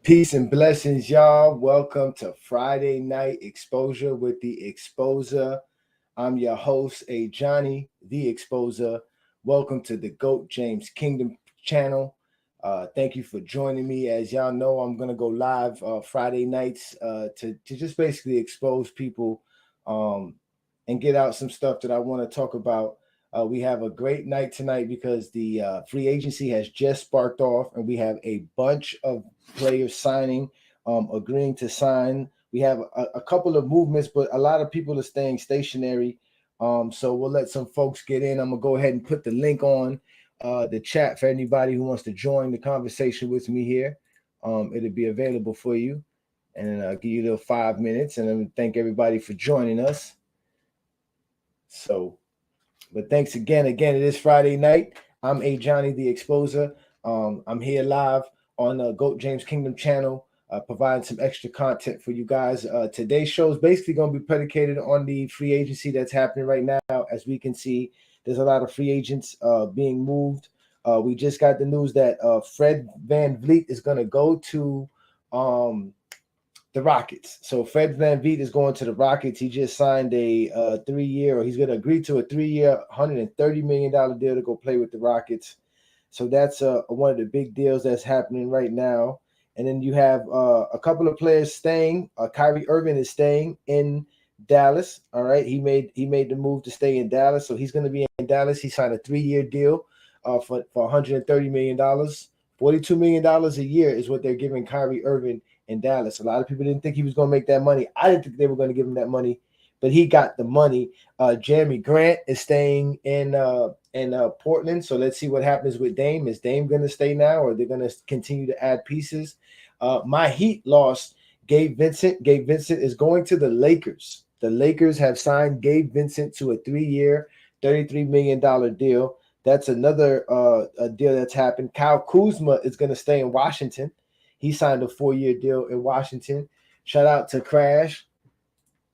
Peace and blessings, y'all. Welcome to Friday Night Exposure with the Exposer. I'm your host, A Johnny, the Exposer. Welcome to the GOAT James Kingdom channel. Thank you for joining me. As y'all know, I'm gonna go live Friday nights to just basically expose people and get out some stuff that I want to talk about. We have a great night tonight because the free agency has just sparked off, and we have a bunch of players signing, agreeing to sign. We have a couple of movements, but a lot of people are staying stationary. So we'll let some folks get in. I'm gonna go ahead and put the link on the chat for anybody who wants to join the conversation with me here. It'll be available for you, and I'll give you the 5 minutes. And then thank everybody for joining us. So, but thanks again. Again, it is Friday night. I'm A Johnny the Exposer. I'm here live on the GOAT James Kingdom channel, providing some extra content for you guys. Today's show is basically going to be predicated on the free agency that's happening right now. As we can see, there's a lot of free agents being moved. We just got the news that Fred VanVleet is going to go to the Rockets. So Fred VanVleet is going to the Rockets. He just signed a 3-year, or he's going to agree to a 3-year, $130 million deal to go play with the Rockets. So that's one of the big deals that's happening right now. And then you have a couple of players staying. Kyrie Irving is staying in Dallas. All right, he made the move to stay in Dallas, so he's going to be in Dallas. He signed a 3-year deal for $130 million. $42 million a year is what they're giving Kyrie Irving in Dallas. A lot of people didn't think he was going to make that money. I didn't think they were going to give him that money, but he got the money. Jeremy Grant is staying in Portland, so let's see what happens with Dame. Is Dame going to stay now, or they're going to continue to add pieces? My Heat lost Gabe Vincent. Gabe Vincent is going to the Lakers. The Lakers have signed Gabe Vincent to a 3-year, $33 million deal. That's another a deal that's happened. Kyle Kuzma is going to stay in Washington. He signed a 4-year deal in Washington. Shout out to Crash.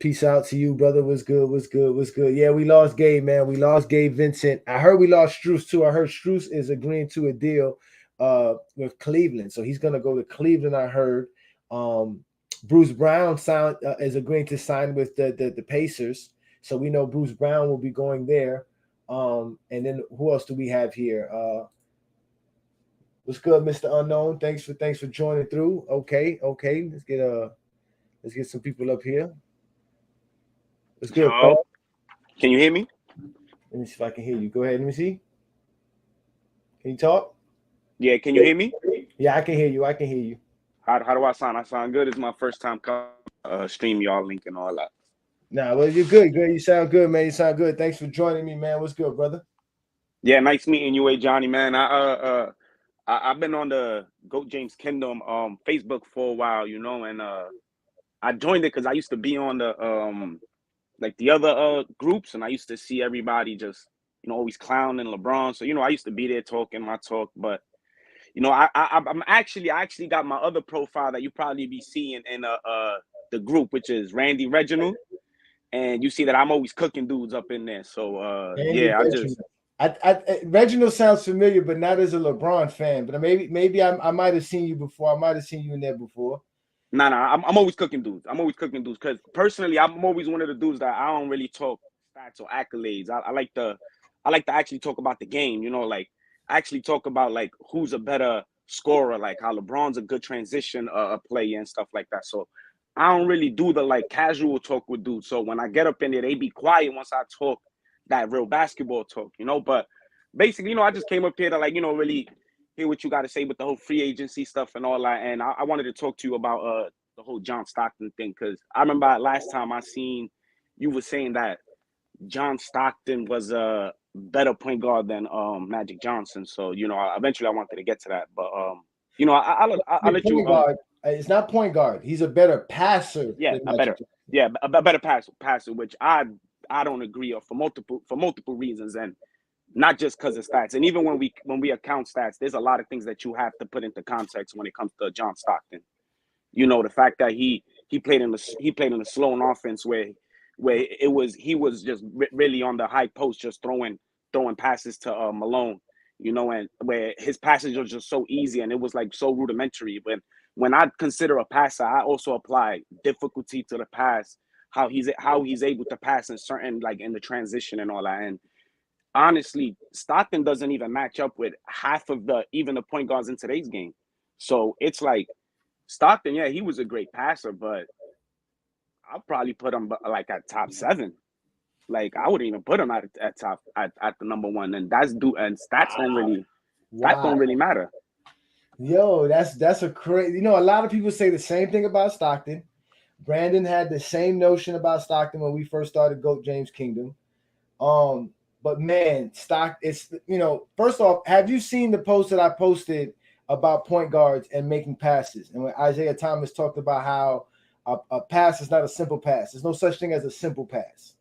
Peace out to you, brother. What's good? What's good? What's good? Yeah, we lost Gabe, man. We lost Gabe Vincent. I heard we lost Struce too. I heard Struce is agreeing to a deal with Cleveland, so he's gonna go to Cleveland. I heard Bruce Brown is agreeing to sign with the Pacers, so we know Bruce Brown will be going there. And then who else do we have here? What's good, Mr. Unknown? Thanks for joining through. Okay. Let's get some people up here. What's good, Yo, Paul? can you hear me? Let me see if I can hear you. Go ahead. Let me see. Can you talk? Yeah, can you hear me? Yeah, I can hear you. I can hear you. How do I sound? I sound good. It's my first time stream y'all link and all that. Nah, well, you're good. Good. You sound good, man. You sound good. Thanks for joining me, man. What's good, brother? Yeah, nice meeting you, Johnny, man. I've been on the Goat James Kingdom Facebook for a while, and I joined it because I used to be on the like the other groups, and I used to see everybody just always clowning LeBron. So I used to be there talking my talk, but I actually got my other profile that you probably be seeing in the group, which is Randy Reginald, and you see that I'm always cooking dudes up in there. So Andy yeah, I just Reginald. Reginald sounds familiar, but not as a LeBron fan. But maybe I might have seen you before. I might have seen you in there before. I'm always cooking dudes. I'm always cooking dudes because personally, I'm always one of the dudes that I don't really talk stats or accolades. I like to actually talk about the game. Like actually talk about like who's a better scorer, like how LeBron's a good transition player and stuff like that. So I don't really do the like casual talk with dudes. So when I get up in there, they be quiet once I talk that real basketball talk. But basically, I just came up here to like really hear what you got to say with the whole free agency stuff and all that. And I wanted to talk to you about the whole John Stockton thing because I remember last time I seen you were saying that John Stockton was a better point guard than Magic Johnson. So eventually I wanted to get to that, but I'll let you Point guard. It's not point guard. He's a better passer yeah than Magic. a better passer, which I don't agree on for multiple reasons and not just because of stats. And even when we account stats, there's a lot of things that you have to put into context when it comes to John Stockton. The fact that he played in a Sloan offense where he was just really on the high post, just throwing passes to Malone. you know, and where his passes was just so easy and it was like so rudimentary. But when I consider a passer, I also apply difficulty to the pass, how he's able to pass in certain, like in the transition and all that. And honestly, Stockton doesn't even match up with half of the point guards in today's game. So it's like Stockton, yeah, he was a great passer, but I'll probably put him like at top 7. Like I wouldn't even put him at top at the number 1, and stats Wow. don't really matter. Yo, that's a crazy. A lot of people say the same thing about Stockton. Brandon had the same notion about Stockton when we first started GOAT James Kingdom. But man, it's first off, have you seen the post that I posted about point guards and making passes? And when Isaiah Thomas talked about how a pass is not a simple pass. There's no such thing as a simple pass.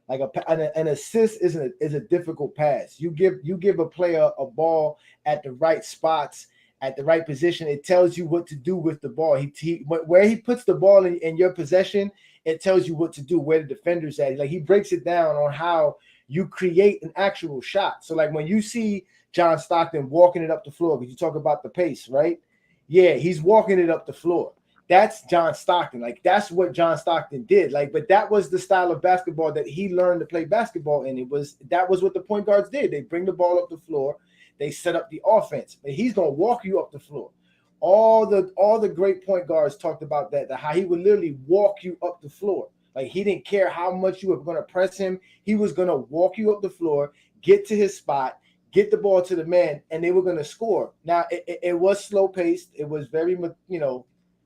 Like an assist is a difficult pass. You give a player a ball at the right spots, at the right position. It tells you what to do with the ball. Where he puts the ball in your possession, it tells you what to do, where the defender's at. Like he breaks it down on how you create an actual shot. So like when you see John Stockton walking it up the floor, because you talk about the pace, right? Yeah, he's walking it up the floor. That's John Stockton. Like that's what John Stockton did. Like, but that was the style of basketball that he learned to play basketball in. That was what the point guards did. They bring the ball up the floor, they set up the offense, but he's gonna walk you up the floor. All the great point guards talked about that how he would literally walk you up the floor. Like he didn't care how much you were going to press him. He was going to walk you up the floor, get to his spot, get the ball to the man, and they were going to score. Now it was slow paced. It was very,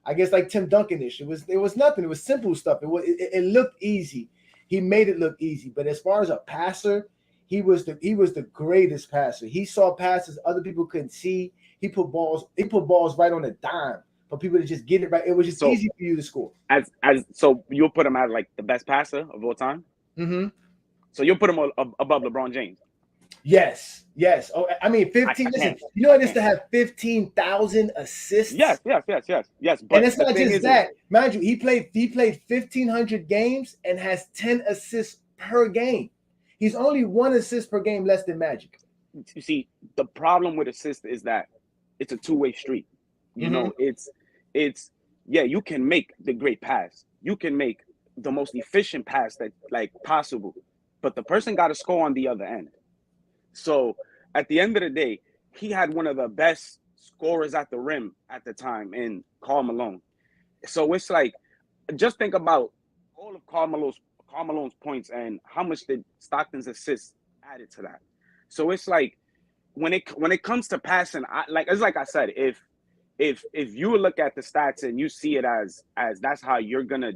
I guess like Tim Duncan-ish. It was nothing. It was simple stuff. It looked easy. He made it look easy. But as far as a passer, he was the greatest passer. He saw passes other people couldn't see. He put balls right on a dime for people to just get it right. It was just easy for you to score. So you'll put him as like the best passer of all time. Mm-hmm. So you'll put him above LeBron James. Yes. Oh, I mean, 15. Listen, you know what it is to have 15,000 assists. Yes. But and it's not just that, mind you. He played 1,500 games and has 10 assists per game. He's only 1 assist per game less than Magic. You see, the problem with assists is that it's a two-way street. You know, it's you can make the great pass. You can make the most efficient pass that like possible, but the person got to score on the other end. So at the end of the day, he had one of the best scorers at the rim at the time in Karl Malone. So it's like, just think about all of Karl Malone's points and how much did Stockton's assists added to that. So it's like when it comes to passing, it's like I said, if you look at the stats and you see it as that's how you're gonna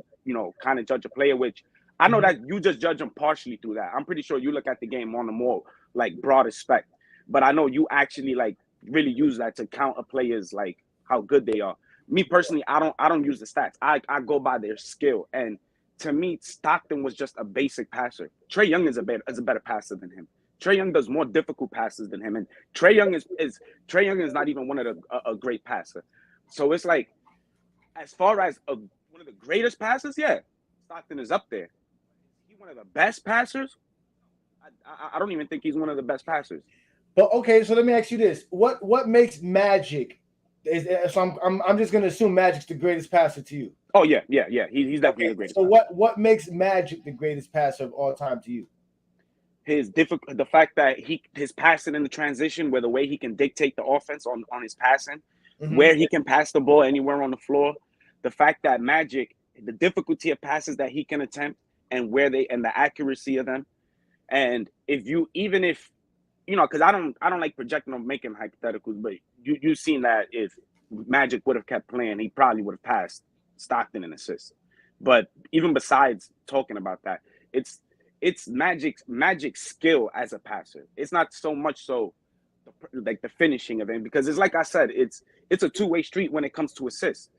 kind of judge a player, which I know that you just judge them partially through that. I'm pretty sure you look at the game on a more like broader spec, but I know you actually like really use that to count a player's like how good they are. Me personally, I don't use the stats. I go by their skill, and to me, Stockton was just a basic passer. Trae Young is a better passer than him. Trae Young does more difficult passes than him, and Trae Young is not even one of a great passer. So it's like, as far as one of the greatest passers, yeah, Stockton is up there. Is he one of the best passers? I don't even think he's one of the best passers. But okay, so let me ask you this: what makes Magic? So I'm just going to assume Magic's the greatest passer to you. Oh yeah. He's definitely the greatest. So what makes Magic the greatest passer of all time to you? The fact that his passing in the transition, where the way he can dictate the offense on his passing, where he can pass the ball anywhere on the floor, the fact that Magic, the difficulty of passes that he can attempt and the accuracy of them, and because I don't like projecting or making hypotheticals, but you've seen that if Magic would have kept playing, he probably would have passed Stockton in assists. But even besides talking about that, it's Magic's skill as a passer. It's not so much so like the finishing of it, because it's like I said, it's a two-way street when it comes to assists.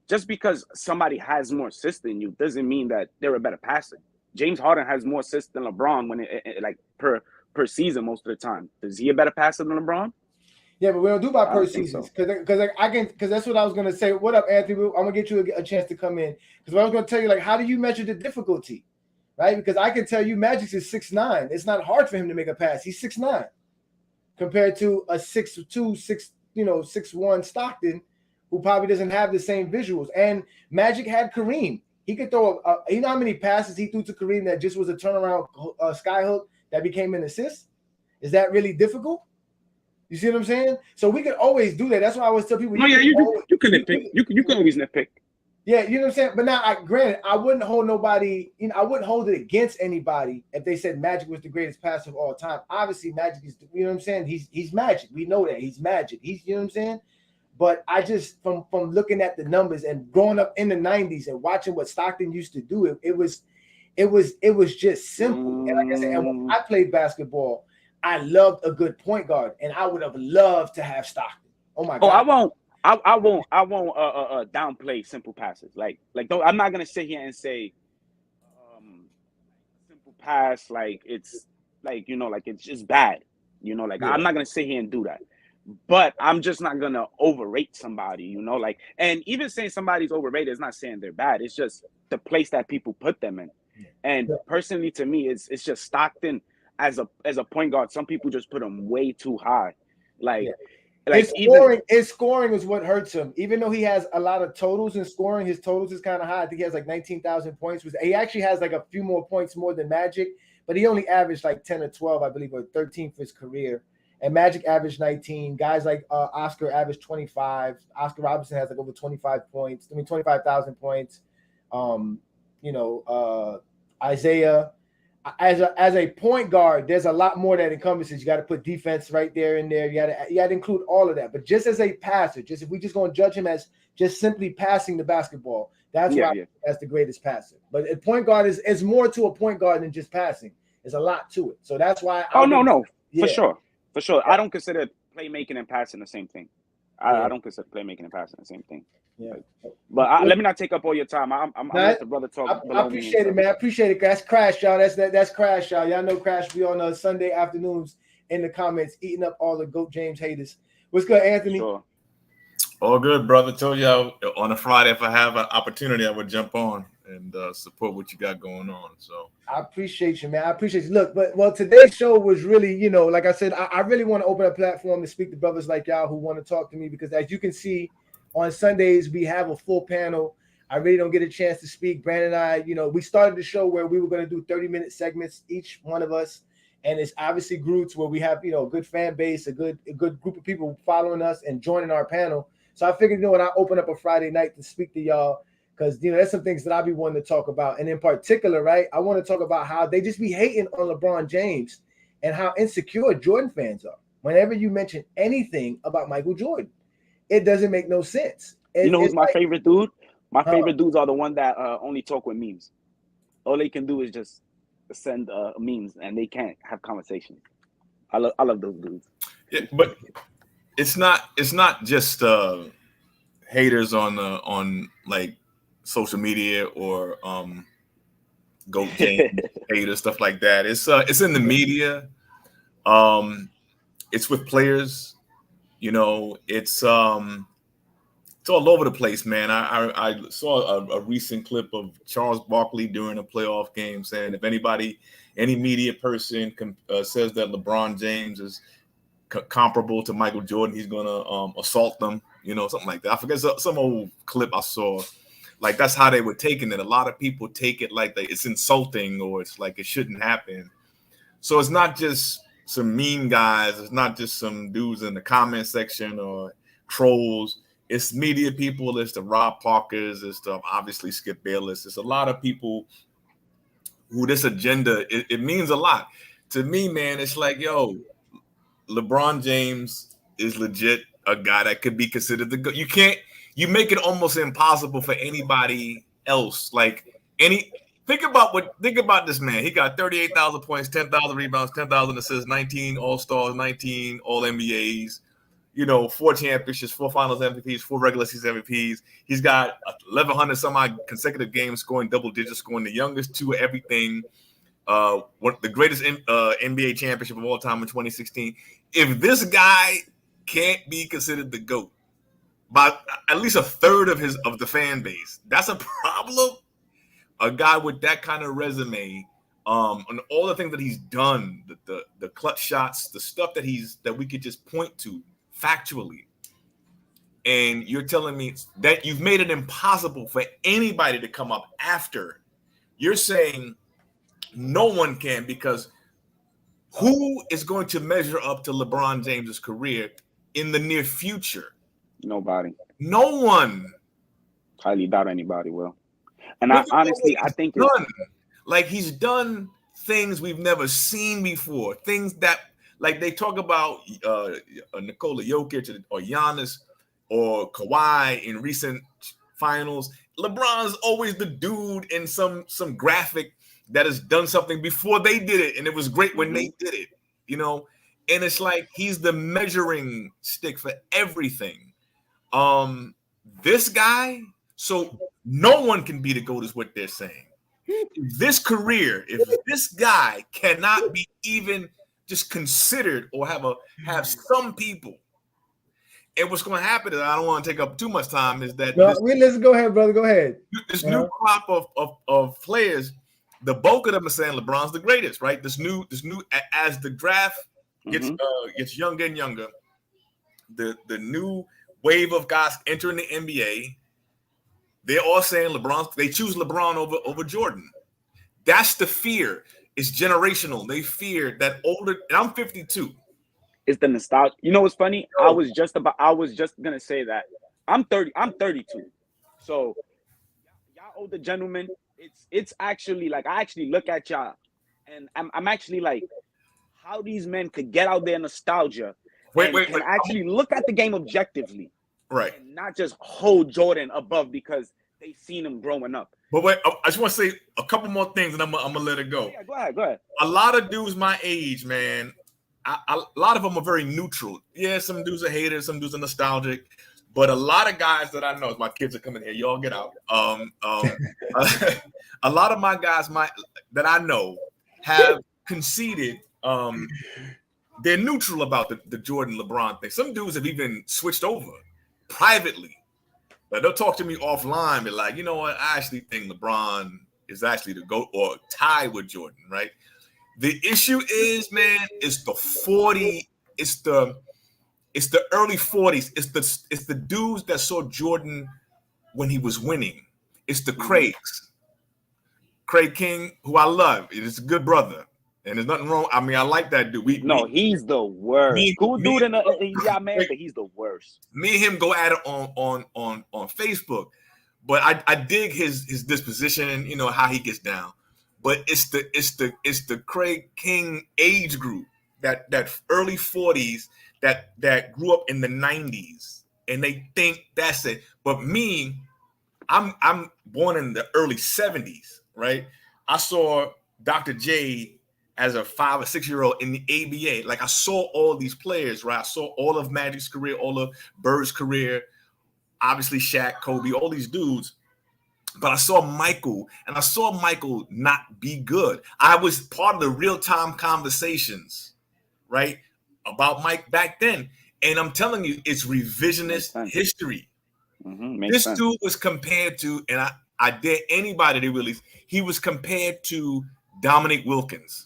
Just because somebody has more assists than you doesn't mean that they're a better passer. James Harden has more assists than LeBron when like per season most of the time. Is he a better passer than LeBron? Yeah, but we don't do by per seasons because that's what I was gonna say. What up, Anthony? I'm gonna get you a chance to come in because I was gonna tell you, like, how do you measure the difficulty, right? Because I can tell you, Magic's is 6'9". It's not hard for him to make a pass. He's 6'9". compared to a 6'2", 6'1" Stockton, who probably doesn't have the same visuals. And Magic had Kareem. He could throw you know how many passes he threw to Kareem that just was a turnaround skyhook that became an assist? Is that really difficult? You see what I'm saying? So we could always do that. That's why I always tell people. No, yeah, you can nitpick. You can always nitpick. Yeah, you know what I'm saying? But now, granted, I wouldn't hold nobody, I wouldn't hold it against anybody if they said Magic was the greatest passer of all time. Obviously, Magic is, you know what I'm saying? He's Magic. We know that. He's Magic. You know what I'm saying? But I just, from looking at the numbers and growing up in the 90s and watching what Stockton used to do, it was just simple. And like I said, and when I played basketball, I loved a good point guard, and I would have loved to have Stockton. Oh my God! I won't downplay simple passes. Like though I'm not gonna sit here and say simple pass like it's like like it's just bad. Like I'm not gonna sit here and do that. But I'm just not gonna overrate somebody. Like, and even saying somebody's overrated is not saying they're bad. It's just the place that people put them in. And personally, to me, it's just Stockton as a point guard. Some people just put him way too high. Like his scoring is what hurts him. Even though he has a lot of totals in scoring, his totals is kind of high. I think he has like 19,000 points. He actually has like a few more points more than Magic, but he only averaged like 10 or 12, I believe, or 13 for his career. And Magic averaged 19. Guys like Oscar averaged 25. Oscar Robertson has like over 25,000 points. Isaiah. As a point guard, there's a lot more that encompasses. You got to put defense right there in there. You got to include all of that. But just as a passer, if we just going to judge him as just simply passing the basketball, that's why that's the greatest passer. But a point guard is more to a point guard than just passing. There's a lot to it. So that's why. For sure. Yeah. I don't consider playmaking and passing the same thing. I don't consider playmaking and passing the same thing. Yeah. But let me not take up all your time. I'm let the brother talk. I appreciate it, man. I appreciate it. That's Crash, y'all. That's Crash, y'all. Y'all know Crash be on Sunday afternoons in the comments, eating up all the GOAT James haters. What's good, Anthony? Sure. All good, brother. Told y'all on a Friday, if I have an opportunity, I would jump on and support what you got going on. So I appreciate you, man. I appreciate you. Look, today's show was really, like I said, I really want to open a platform to speak to brothers like y'all who want to talk to me, because as you can see, on Sundays, we have a full panel. I really don't get a chance to speak. Brandon and I, we started the show where we were going to do 30-minute segments, each one of us. And it's obviously grew to where we have, a good fan base, a good group of people following us and joining our panel. So I figured, when I open up a Friday night to speak to y'all, because, there's some things that I'll be wanting to talk about. And in particular, right, I want to talk about how they just be hating on LeBron James and how insecure Jordan fans are. Whenever you mention anything about Michael Jordan, it doesn't make no sense. Who's my favorite dude? My favorite dudes are the one that only talk with memes. All they can do is just send memes, and they can't have conversations. I love those dudes. Yeah, but it's not just haters on like social media or GOAT James haters, stuff like that. It's in the media. It's with players. It's all over the place, man. I saw a recent clip of Charles Barkley during a playoff game saying if any media person says that LeBron James is comparable to Michael Jordan, he's gonna assault them, something like that. I forget some old clip I saw. Like that's how they were taking it. A lot of people take it like it's insulting or it's like it shouldn't happen. So it's not just some meme guys. It's not just some dudes in the comment section or trolls. It's media people. It's the Rob Parkers. It's the obviously Skip Bayless. It's a lot of people who this agenda, it means a lot. To me, man, it's like, yo, LeBron James is legit a guy that could be considered the good. You make it almost impossible for anybody else. Think about this man. He got 38,000 points, 10,000 rebounds, 10,000 assists, 19 All-Stars, 19 All-NBAs, 4 championships, 4 Finals MVPs, 4 regular season MVPs. He's got 1,100 some odd consecutive games scoring double digits, scoring the youngest to everything. The greatest NBA championship of all time in 2016. If this guy can't be considered the GOAT by at least a third of the fan base, that's a problem. A guy with that kind of resume, and all the things that he's done, the clutch shots, the stuff that we could just point to factually. And you're telling me that you've made it impossible for anybody to come up after. You're saying no one can, because who is going to measure up to LeBron James's career in the near future? Nobody. No one. Highly doubt anybody will. And I honestly, I think he's done things we've never seen before. Things that, like, they talk about Nikola Jokic or Giannis or Kawhi in recent finals. LeBron's always the dude in some graphic that has done something before they did it, and it was great when they did it, And it's like he's the measuring stick for everything. This guy, so no one can be the GOAT is what they're saying. If this guy cannot be even just considered or have some people, and what's going to happen is, I don't want to take up too much time, is that let's go ahead, brother. Go ahead. This new crop of players, the bulk of them are saying LeBron's the greatest, right? This new as the draft gets younger and younger, the new wave of guys entering the NBA, they're all saying they choose LeBron over Jordan. That's the fear. It's generational. They fear that older, and I'm 52. It's the nostalgia. You know what's funny? I was just gonna say that. I'm 32. So y'all older gentlemen, it's actually like, I actually look at y'all and I'm actually like, how these men could get out there nostalgia and actually look at the game objectively. Right. And not just hold Jordan above because they seen him growing up. But wait, I just want to say a couple more things and I'm gonna let it go. Yeah, go ahead. A lot of dudes my age, man, a lot of them are very neutral. Yeah, some dudes are haters, some dudes are nostalgic, but a lot of guys that I know, my kids are coming here, y'all get out. A lot of my guys that I know have conceded. They're neutral about the Jordan LeBron thing. Some dudes have even switched over privately. But they'll talk to me offline, be like, you know what? I actually think LeBron is actually the GOAT or tied with Jordan, right? The issue is, man, it's the early 40s. It's the dudes that saw Jordan when he was winning. It's the Craigs. Craig King, who I love. He's a good brother. And there's nothing wrong. I mean, I like that dude. He's the worst. Cool dude, man, but he's the worst. Me and him go at it on Facebook, but I dig his disposition. You know how he gets down. But it's the Craig King age group, that early 40s that grew up in the 90s, and they think that's it. But me, I'm born in the early 70s, right? I saw Dr. J as a 5 or 6 year old in the ABA. Like, I saw all these players, right? I saw all of Magic's career, all of Bird's career, obviously Shaq, Kobe, all these dudes. But I saw Michael, and I saw Michael not be good. I was part of the real-time conversations, right, about Mike back then. And I'm telling you, it's revisionist history. This dude was compared to, and I dare anybody to release, he was compared to Dominique Wilkins.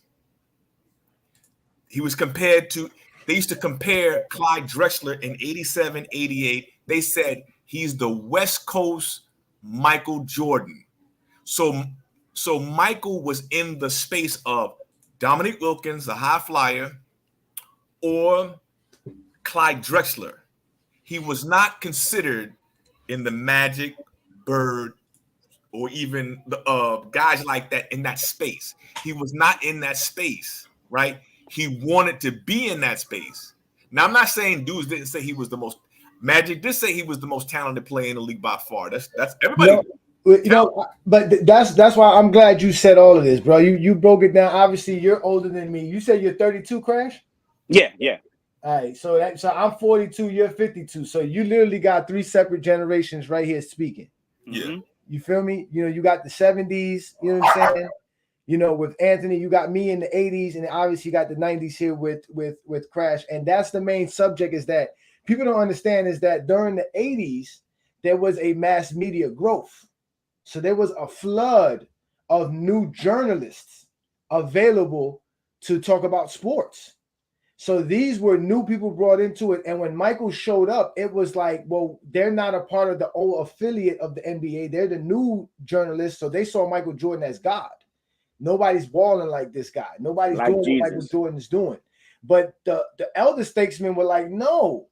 He was compared to, they used to compare Clyde Drexler in 87, 88. They said he's the West Coast Michael Jordan. So Michael was in the space of Dominique Wilkins, the high flyer, or Clyde Drexler. He was not considered in the Magic, Bird, or even the guys like that in that space. He was not in that space, right? He wanted to be in that space. Now, I'm not saying dudes didn't say he was the most. Magic did say he was the most talented player in the league by far. That's everybody. But that's why I'm glad you said all of this, bro. You broke it down. Obviously, you're older than me. You said you're 32, Crash? Yeah. All right, so I'm 42, you're 52. So you literally got 3 separate generations right here speaking. Yeah. You feel me? You know, you got the 70s, you know what I'm saying? You know, with Anthony, you got me in the 80s, and obviously you got the 90s here with Crash. And that's the main subject, is that people don't understand is that during the 80s, there was a mass media growth. So there was a flood of new journalists available to talk about sports. So these were new people brought into it. And when Michael showed up, it was like, well, they're not a part of the old affiliate of the NBA. They're the new journalists. So they saw Michael Jordan as God. Nobody's balling like this guy. Nobody's Like doing what Jesus. Michael Jordan's doing. But the elder statesmen were like, no,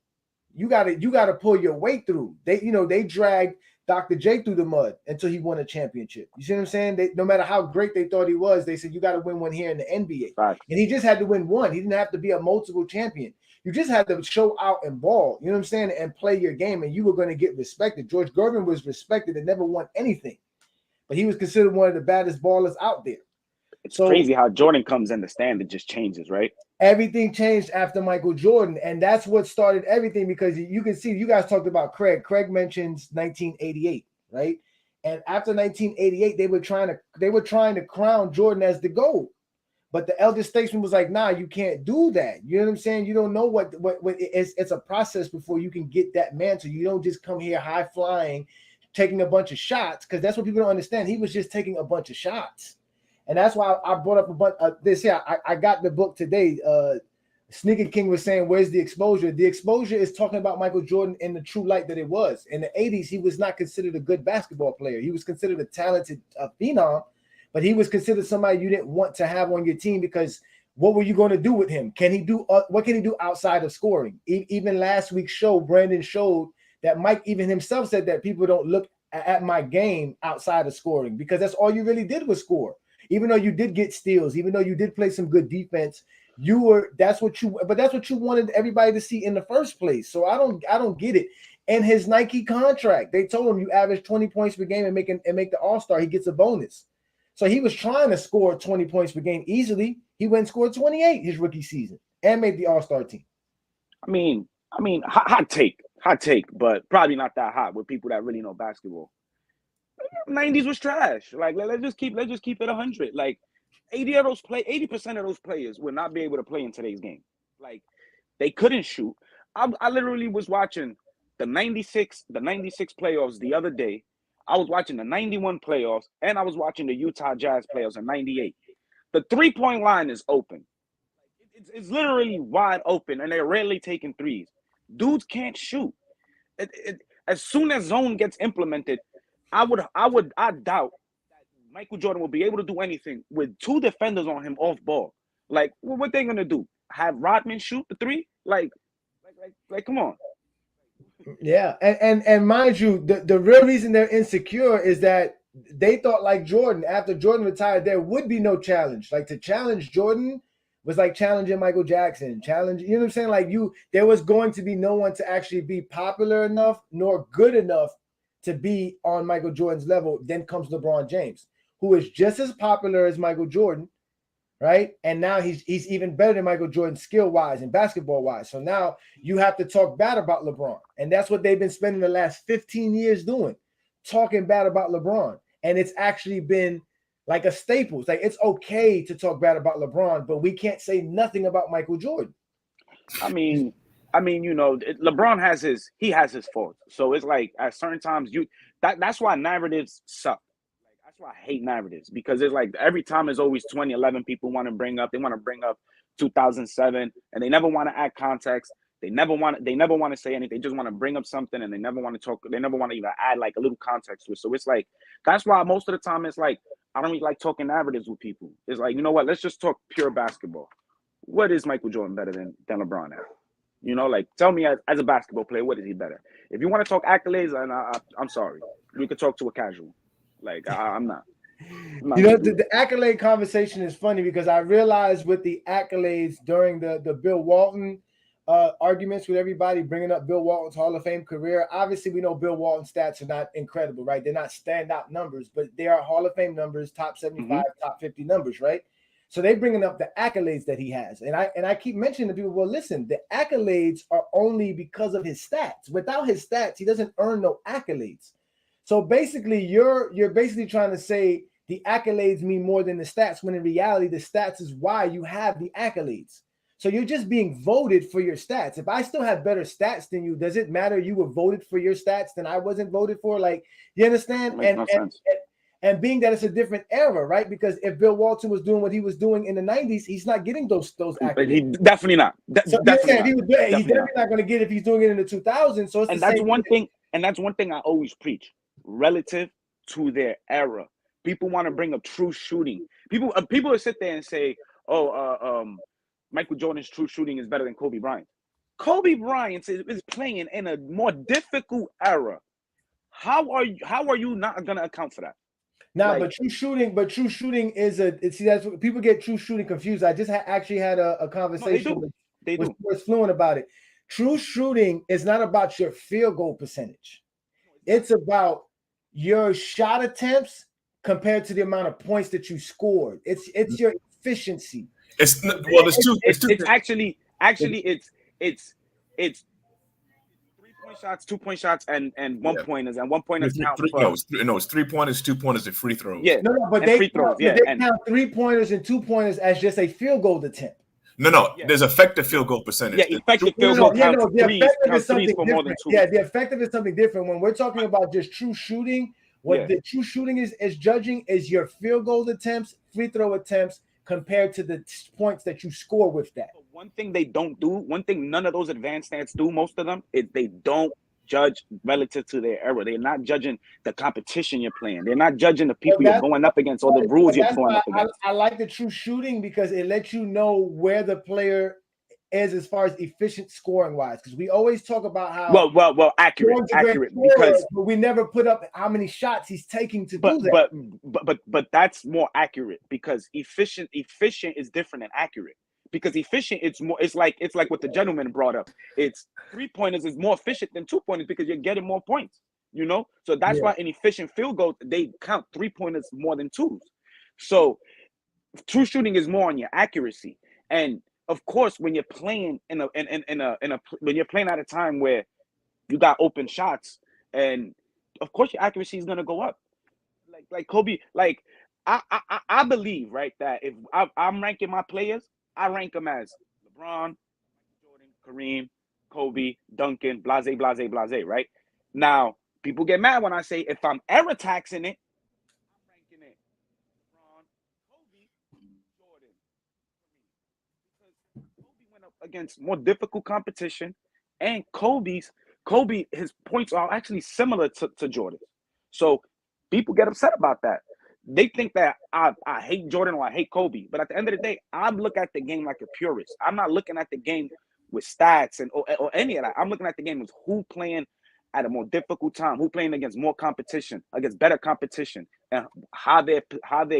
you gotta pull your weight through. They dragged Dr. J through the mud until he won a championship. You see what I'm saying? No matter how great they thought he was, they said you got to win one here in the NBA. Facts. And he just had to win one. He didn't have to be a multiple champion. You just had to show out and ball, you know what I'm saying, and play your game, and you were going to get respected. George Gervin was respected and never won anything, but he was considered one of the baddest ballers out there. It's crazy how Jordan comes in, the standard just changes, right? Everything changed after Michael Jordan, and that's what started everything, because you can see, you guys talked about Craig. Craig mentions 1988, right? And after 1988, they were trying to crown Jordan as the GOAT. But the elder statesman was like, nah, you can't do that. You know what I'm saying? You don't know what it's a process before you can get that mantle. You don't just come here high flying, taking a bunch of shots, because that's what people don't understand. He was just taking a bunch of shots. And that's why I brought up a bunch of this here. I got the book today. Sneaker King was saying, where's the exposure? The exposure is talking about Michael Jordan in the true light that it was. In the 80s, he was not considered a good basketball player. He was considered a talented phenom, but he was considered somebody you didn't want to have on your team, because what were you going to do with him? Can he do what can he do outside of scoring? Even last week's show, Brandon showed that Mike even himself said that people don't look at my game outside of scoring, because that's all you really did was score. Even though you did get steals, even though you did play some good defense, that's what you wanted everybody to see in the first place. So I don't get it. And his Nike contract, they told him you average 20 points per game and make the All-Star, he gets a bonus. So he was trying to score 20 points per game easily. He went and scored 28 his rookie season and made the All-Star team. I mean, hot take, but probably not that hot with people that really know basketball. 90s was trash. Like, let's just keep it 100. Like, 80% of those players would not be able to play in today's game. Like, they couldn't shoot. I literally was watching the 96 playoffs the other day. I was watching the 91 playoffs, and I was watching the Utah Jazz playoffs in 98. The 3-point line is open. It's literally wide open, and they're rarely taking threes. Dudes can't shoot. As soon as zone gets implemented, I doubt that Michael Jordan will be able to do anything with two defenders on him off ball. Like, what they gonna do? Have Rodman shoot the three? Like, come on. Yeah, and mind you, the real reason they're insecure is that they thought, like Jordan, after Jordan retired, there would be no challenge. Like, to challenge Jordan was like challenging Michael Jackson. You know what I'm saying? Like, there was going to be no one to actually be popular enough nor good enough to be on Michael Jordan's level. Then comes LeBron James, who is just as popular as Michael Jordan, right? And now he's even better than Michael Jordan skill-wise and basketball-wise. So now you have to talk bad about LeBron. And that's what they've been spending the last 15 years doing, talking bad about LeBron. And it's actually been like a staple. It's like, it's okay to talk bad about LeBron, but we can't say nothing about Michael Jordan. I mean, LeBron has his faults. So it's like at certain times that's why narratives suck. Like, that's why I hate narratives, because it's like every time there's always 2011 people want to bring up 2007, and they never want to add context. They never want to say anything. They just want to bring up something, and they never want to talk. They never want to even add like a little context to it. So it's like, that's why most of the time it's like, I don't really like talking narratives with people. It's like, you know what? Let's just talk pure basketball. What is Michael Jordan better than LeBron at? You know, like, tell me as a basketball player, what is he better? If you want to talk accolades, I'm sorry. We could talk to a casual. Like, I'm not. You know, the accolade conversation is funny, because I realized with the accolades during the Bill Walton arguments with everybody, bringing up Bill Walton's Hall of Fame career. Obviously, we know Bill Walton's stats are not incredible, right? They're not standout numbers, but they are Hall of Fame numbers, top 75, top 50 numbers, right? So they bringing up the accolades that he has. And I keep mentioning to people, well, listen, the accolades are only because of his stats. Without his stats, he doesn't earn no accolades. So basically, you're basically trying to say the accolades mean more than the stats, when in reality, the stats is why you have the accolades. So you're just being voted for your stats. If I still have better stats than you, does it matter you were voted for your stats than I wasn't voted for? Like, you understand? Makes no sense. And being that it's a different era, right? Because if Bill Walton was doing what he was doing in the 90s, he's not getting those But he accolades. definitely not. So Definitely not. he's definitely not going to get it if he's doing it in the 2000s. So it's And the that's same one thing. thing. And that's one thing I always preach relative to their era. People want to bring up true shooting. People will sit there and say, Michael Jordan's true shooting is better than Kobe Bryant. Kobe Bryant is playing in a more difficult era. How are you not going to account for that? Nah, but true shooting is see, that's what people get true shooting confused. I just actually had a conversation with Sports Fluent about it. True shooting is not about your field goal percentage. It's about your shot attempts compared to the amount of points that you scored. It's your efficiency. It's actually 3-point shots, 2-point shots, and 1-pointers, and 1-pointers count for. It's 3-pointers, 2-pointers, and free throws. Yeah, but they count 3-pointers and 2-pointers as just a field goal attempt. No, there's effective field goal percentage. Yeah, effective field goal counts threes for more than 2. Yeah, the effective is something different. When we're talking about just true shooting, the true shooting is judging is your field goal attempts, free throw attempts compared to the points that you score with that. One thing they don't do, one thing none of those advanced stats do, most of them, is they don't judge relative to their era. They're not judging the competition you're playing. They're not judging the people you're going up against or the rules you're going up against. I like the true shooting because it lets you know where the player is as far as efficient scoring wise. Because we always talk about how accurate because but we never put up how many shots he's taking to do that. But that's more accurate because efficient is different than accurate. Because efficient, it's like what the gentleman brought up. It's 3-pointers is more efficient than 2-pointers because you're getting more points, So that's why in efficient field goals, they count 3-pointers more than 2s. So true shooting is more on your accuracy. And of course, when you're playing when you're playing at a time where you got open shots, and of course your accuracy is gonna go up. Like Kobe, I believe, right, that if I'm ranking my players, I rank them as LeBron, Jordan, Kareem, Kobe, Duncan, blase, right? Now, people get mad when I say if I'm error taxing it, I'm ranking it LeBron, Kobe, Jordan, Kareem. Because Kobe went up against more difficult competition, and his points are actually similar to Jordan. So people get upset about that. They think that I hate Jordan or I hate Kobe. But at the end of the day, I look at the game like a purist. I'm not looking at the game with stats or any of that. I'm looking at the game as who playing at a more difficult time, who playing against more competition, against better competition, and how their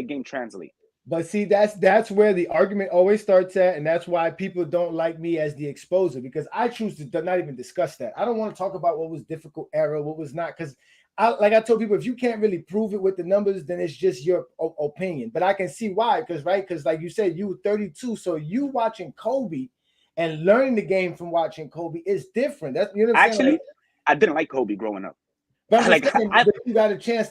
game translates. But see, that's where the argument always starts at, and that's why people don't like me as the exposer, because I choose to not even discuss that. I don't want to talk about what was difficult era, what was not, because like I told people, if you can't really prove it with the numbers, then it's just your opinion. But I can see why, because like you said, you were 32, so you watching Kobe and learning the game from watching Kobe is different. That's actually, I didn't like Kobe growing up. But you got a chance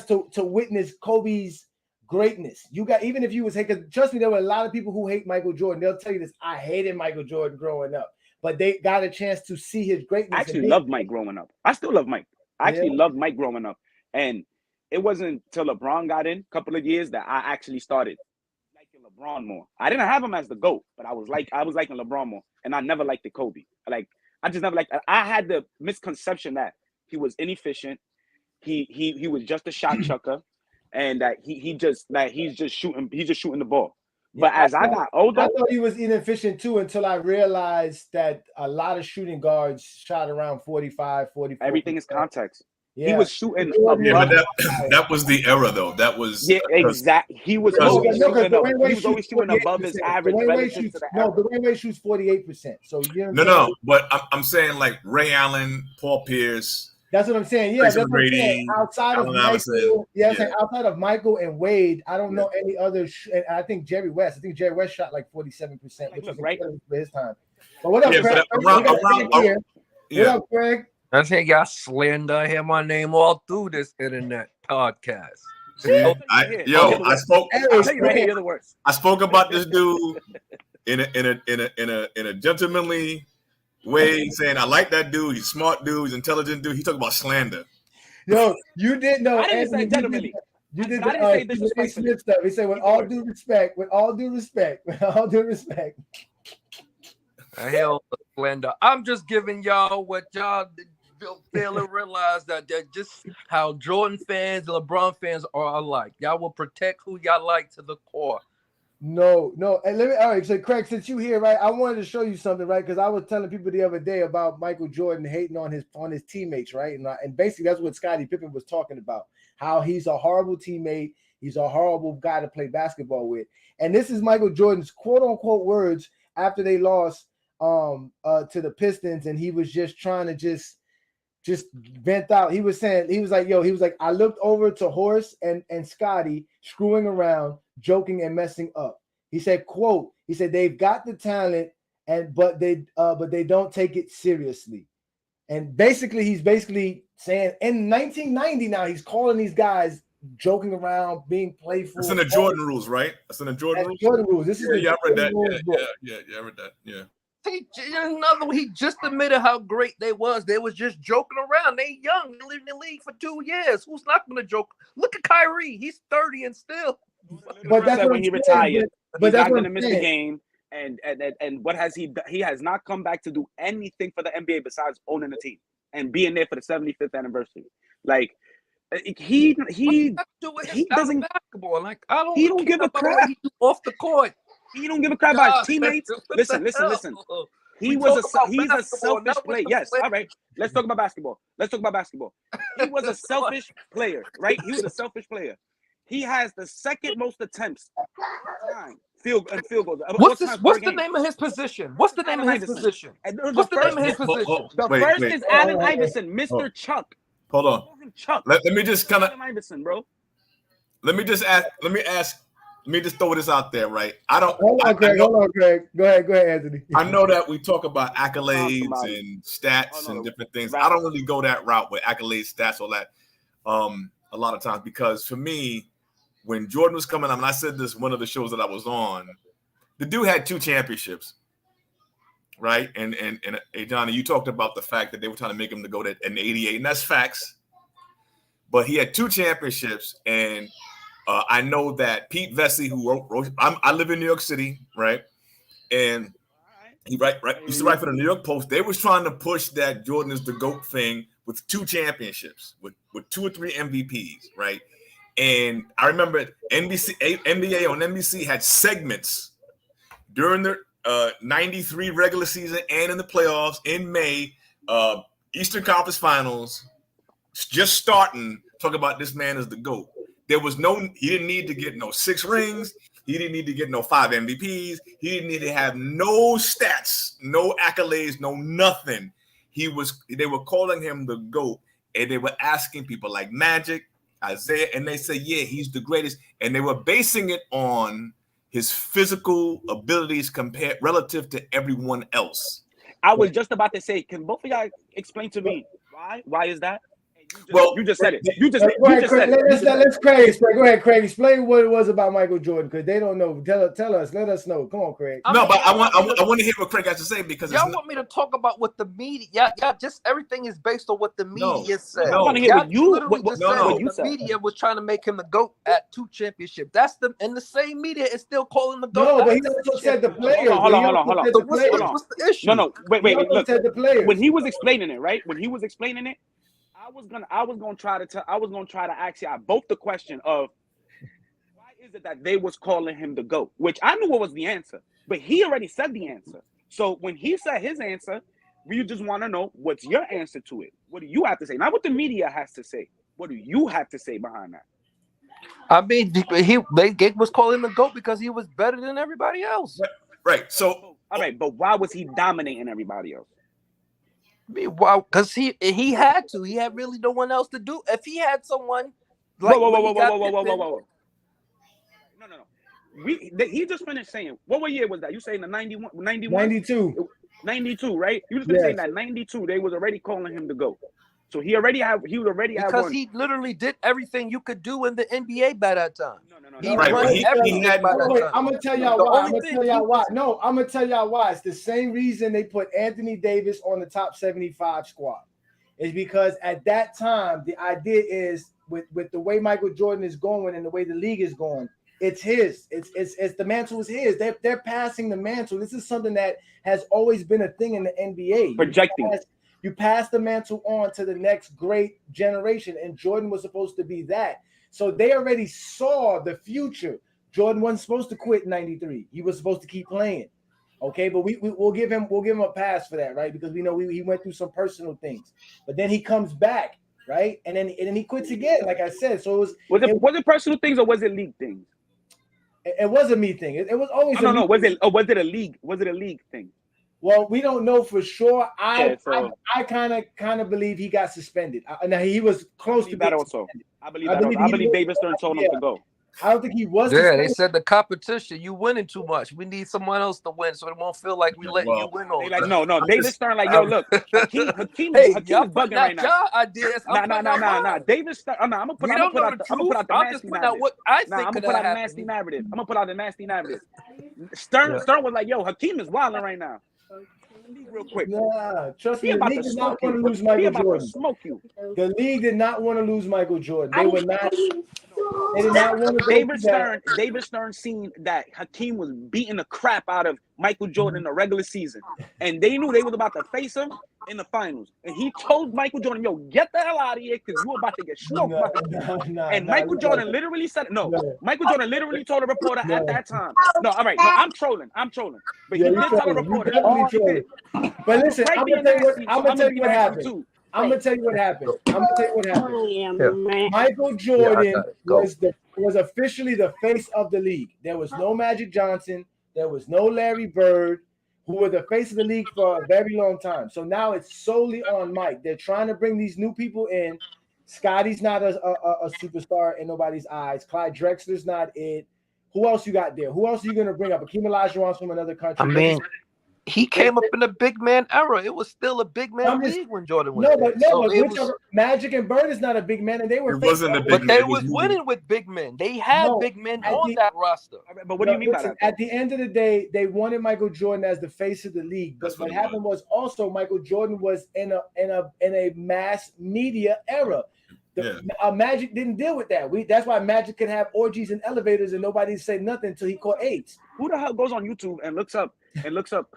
to witness Kobe's greatness. Even if you was because trust me, there were a lot of people who hate Michael Jordan. They'll tell you this. I hated Michael Jordan growing up, but they got a chance to see his greatness. I actually loved Mike growing up. I still love Mike. I actually loved Mike growing up. And it wasn't until LeBron got in a couple of years that I actually started liking LeBron more. I didn't have him as the GOAT, but I was liking LeBron more. And I never liked the Kobe. I just never liked. I had the misconception that he was inefficient. He was just a shot chucker, and that he's just shooting the ball. But as I got older, I thought he was inefficient too until I realized that a lot of shooting guards shot around 45, 44. Everything is context. Yeah. He was shooting but that was the era, though. That was exactly. He was always shooting above his average. Dwayne Wade shoots 48%. So but I'm saying like Ray Allen, Paul Pierce. That's what I'm saying. Yeah, that's what I'm saying. Outside of Michael and Wade, I don't know any other. And I think Jerry West. Shot like 47%, which is right for his time. But what up, Greg? What up, Greg? I think y'all slander hear my name all through this internet podcast. I spoke about this dude in a gentlemanly way, saying I like that dude. He's a smart dude. He's an intelligent dude. He talked about slander. Yo, you didn't know. I didn't say gentlemanly. You did I didn't say disrespectfully. Smith stuff. He said, with all due respect, with all due respect. Hell, Splendor. I'm just giving y'all what y'all fail to realize that just how Jordan fans and LeBron fans are alike. Y'all will protect who y'all like to the core. No. And all right. So, Craig, since you here, right, I wanted to show you something, right? Because I was telling people the other day about Michael Jordan hating on his teammates, right? And basically that's what Scottie Pippen was talking about. How he's a horrible teammate, he's a horrible guy to play basketball with. And this is Michael Jordan's quote unquote words after they lost to the Pistons, and he was just trying to just vent out. He was like, I looked over to Horace and Scotty screwing around, joking and messing up. He said, quote, he said, they've got the talent, but they don't take it seriously. And basically, he's saying in 1990 now, he's calling these guys joking around, being playful. It's in the Jordan rules, right? It's in the Jordan rules. Jordan rules. This is I read that. Yeah, I read that. Yeah. He just admitted how great they was. They was just joking around. They young. They lived in the league for 2 years. Who's not going to joke? Look at Kyrie. He's 30 and still. But that's when he retired. But that's going to miss the game. And what has he done? He has not come back to do anything for the NBA besides owning a team and being there for the 75th anniversary. Like he doesn't basketball. Like I don't. He don't give a crap off the court. He don't give a crap about his teammates. Listen. He's a selfish player. Yes, all right. Let's talk about basketball. He was a selfish player, right? He was a selfish player. He has the second most attempts field goals. What's the name of his position? What's the name of his position? The first is Allen Iverson, Mr. Chuck. Hold on. Chuck. Let me just kind of Iverson, bro. Let me just throw this out there, right? Hold on, Craig. Go ahead, Anthony. I know that we talk about accolades and stats and different things. I don't really go that route with accolades, stats, all that. A lot of times, because for me, when Jordan was coming up, and I said this one of the shows that I was on, the dude had 2 championships, right? And hey, Johnny, you talked about the fact that they were trying to make him to go to an 88, and that's facts. But he had 2 championships, and I know that Pete Vesey, who wrote I live in New York City, right? And he used to write for the New York Post. They was trying to push that Jordan is the GOAT thing with 2 championships, with 2 or 3 MVPs, right? And I remember NBA on NBC had segments during the 93 regular season and in the playoffs in May, Eastern Conference Finals, just starting, talk about this man is the GOAT. He didn't need to get no 6 rings. He didn't need to get no 5 MVPs. He didn't need to have no stats, no accolades, no nothing. They were calling him the GOAT, and they were asking people like Magic, Isaiah, and they say, yeah, he's the greatest. And they were basing it on his physical abilities relative to everyone else. I was just about to say, can both of y'all explain to me why? Why is that? You just said it. Let's Craig. Go ahead, Craig. Explain what it was about Michael Jordan, because they don't know. Tell us. Let us know. Come on, Craig. I want to hear what Craig has to say, because y'all want me to talk about what the media. Yeah, just everything is based on what the media said. I want to hear what you said. The media was trying to make him the GOAT at 2 championships. That's and the same media is still calling the GOAT. No, but he also said the player. Hold on. What's the issue? No, wait. Look, said the player. When he was explaining it, right? I was gonna try to ask you both the question of why is it that they was calling him the GOAT, which I knew what was the answer, but he already said the answer. So when he said his answer, we just want to know what's your answer to it. What do you have to say? Not what the media has to say. What do you have to say behind that? I mean, they was calling him the GOAT because he was better than everybody else. Right. So all right, but why was he dominating everybody else? Wow, because he had to. He had really no one else to do. If he had someone like whoa. No. He just finished saying, what year was that? You saying the 91? 92, right? You just been saying that 92, they was already calling him the GOAT. So he already had one. He literally did everything you could do in the NBA by that time. No. I'm gonna tell y'all why. I'm gonna tell y'all why. It's the same reason they put Anthony Davis on the top 75 squad. Is because at that time the idea is with the way Michael Jordan is going and the way the league is going. It's his. It's the mantle is his. They're passing the mantle. This is something that has always been a thing in the NBA. Projecting. You pass the mantle on to the next great generation, and Jordan was supposed to be that. So they already saw the future. Jordan wasn't supposed to quit in '93. He was supposed to keep playing. Okay, but we'll give him a pass for that, right? Because we know he went through some personal things. But then he comes back, right? And then he quits again, like I said. So was it personal things or was it league things? It was a me thing. It was always no. Was it a league? Was it a league thing? Well, we don't know for sure. I kind of believe he got suspended. Now he was close to that also. I believe David Stern told him to go. I don't think he was. Yeah, they said the competition. You winning too much. We need someone else to win, so it won't feel like we letting you win all. Like no. David Stern like, yo, look, Hakeem hey, is bugging right now. Y'all ideas. Nah. David Stern. I'm gonna put out the nasty narrative. What I think I'm gonna put out the nasty narrative. I'm gonna put out the nasty narrative. Stern was like, yo, Hakeem is wilding right now. Real quick. Nah, trust me. The league did not want to lose Michael Jordan. Smoke you. The league did not want to lose Michael Jordan. They were not. They did not want to. David Stern seen that Hakeem was beating the crap out of Michael Jordan in the regular season, and they knew they was about to face him in the finals. And he told Michael Jordan, "Yo, get the hell out of here, because you're about to get smoked." Michael Jordan literally said, "No." Michael Jordan literally told a reporter at that time, "No, all right, no, I'm trolling, but he did tell a reporter." But listen, I'm gonna tell you what happened. I'm gonna tell you what happened. Michael Jordan was officially the face of the league. There was no Magic Johnson. There was no Larry Bird, who were the face of the league for a very long time. So now it's solely on Mike. They're trying to bring these new people in. Scotty's not a superstar in nobody's eyes. Clyde Drexler's not it. Who else you got there? Who else are you gonna bring up? Hakeem Olajuwon's from another country. I mean, he came up in a big man era. It was still a big man league when Jordan was there. Magic and Bird is not a big man, and they were. It wasn't a big but man. they was winning with big men. They had big men on that roster. But what do you mean by that? At the end of the day, they wanted Michael Jordan as the face of the league. But what happened was also Michael Jordan was in a mass media era. Magic didn't deal with that. That's why Magic could have orgies in elevators and nobody said nothing until he caught AIDS. Who the hell goes on YouTube and looks up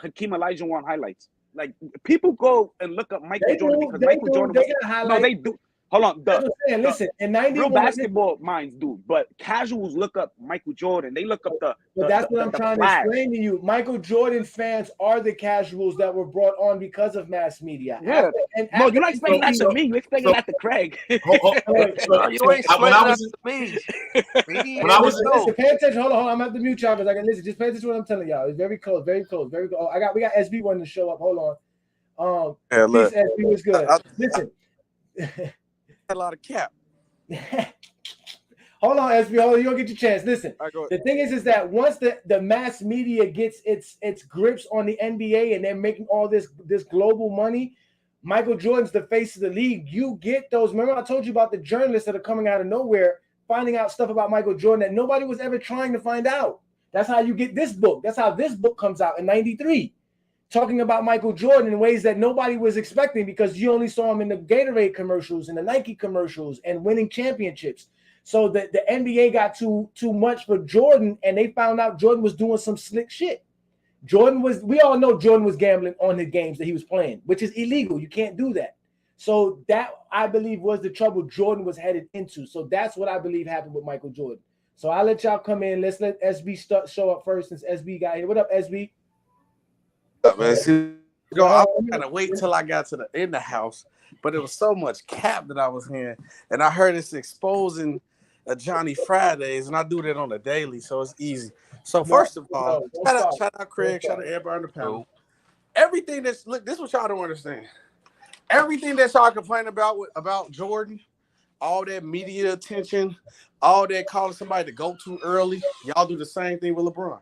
Hakeem Olajuwon highlights? Like, people go and look up Michael Jordan because Michael Jordan was. No, they do. Hold on. Listen, in 91, real basketball minds do, but casuals look up Michael Jordan. They look up But that's what I'm trying to explain to you. Michael Jordan fans are the casuals that were brought on because of mass media. Yeah. No, you're not explaining that to me. You're explaining that to Craig. You ain't explaining that to me. Listen, pay attention. Hold on. I'm at the mute y'all because I can listen. Just pay attention to what I'm telling y'all. It's very close. Oh, we got SB wanting to show up. Hold on. Peace, SB was good. Listen. A lot of cap. Hold on, SB. Hold on, you'll get your chance. Listen, the thing is that once the mass media gets its grips on the NBA and they're making all this global money, Michael Jordan's the face of the league. You get those. Remember, I told you about the journalists that are coming out of nowhere, finding out stuff about Michael Jordan that nobody was ever trying to find out. That's how you get this book. That's how this book comes out in '93. Talking about Michael Jordan in ways that nobody was expecting because you only saw him in the Gatorade commercials and the Nike commercials and winning championships. So the NBA got too much for Jordan, and they found out Jordan was doing some slick shit. We all know Jordan was gambling on the games that he was playing, which is illegal. You can't do that. So that, I believe, was the trouble Jordan was headed into. So that's what I believe happened with Michael Jordan. So I'll let y'all come in. Let's let SB show up first since SB got here. What up, SB? Man, see, I was kind of wait till I got in the house, but it was so much cap that I was hearing, and I heard it's exposing Johnny Fridays, and I do that on a daily, so it's easy. So first of all, shout out Craig, shout out everybody on the panel. Everything this is what y'all don't understand. Everything that y'all complain about Jordan, all that media attention, all that calling somebody the GOAT too early, y'all do the same thing with LeBron.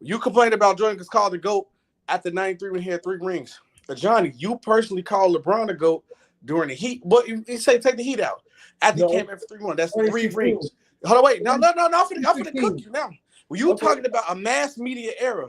You complain about Jordan because called the GOAT after 93 when he had 3 rings. Johnny, you personally called LeBron the GOAT during the Heat. But you say take the Heat out. After he came after 3-1, that's 3 rings. Hold on, wait. No. I'm finna cook you now. When you talking about a mass media era,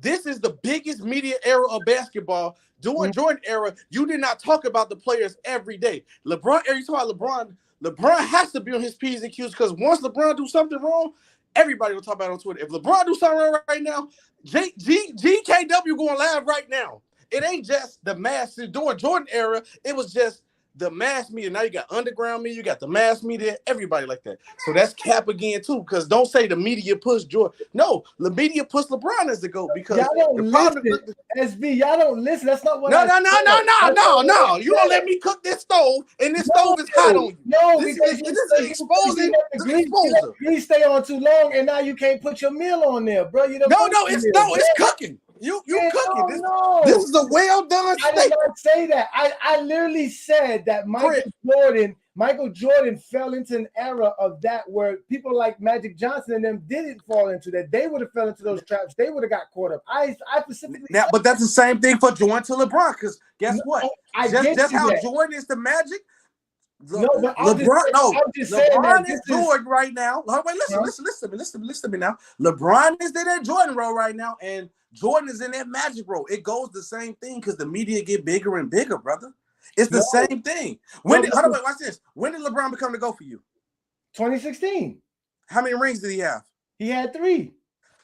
this is the biggest media era of basketball. During Jordan era, you did not talk about the players every day. LeBron era, you talk about LeBron has to be on his P's and Q's because once LeBron do something wrong, everybody will talk about it on Twitter. If LeBron do something wrong right now, GKW going live right now. It ain't just the mass during Jordan era. It was just the mass media. Now you got underground media, you got the mass media, everybody like that. So that's cap again too. Because don't say the media pushed Jordan. No, the media pushed LeBron as the GOAT because y'all don't listen. SB, y'all don't listen. That's not what No. You don't let me cook this stove, and this stove is hot on you. No, this because is exposing the exposer. Grease stay on too long, and now you can't put your meal on there, bro. You It's cooking. You cooking. This is a well done steak. I did not say that. I literally said that Michael Jordan fell into an era of that where people like Magic Johnson and them didn't fall into that. They would have fell into those traps. They would have got caught up. I specifically now, but that's the same thing for Jordan to LeBron. Because guess what? Just how that. Jordan is the Magic. LeBron is Jordan right now. Wait, listen to me now. LeBron is in that Jordan role right now, and Jordan is in that Magic role. It goes the same thing because the media get bigger and bigger, brother. It's the same thing. Watch this. When did LeBron become the GOAT for you? 2016. How many rings did he have? He had 3.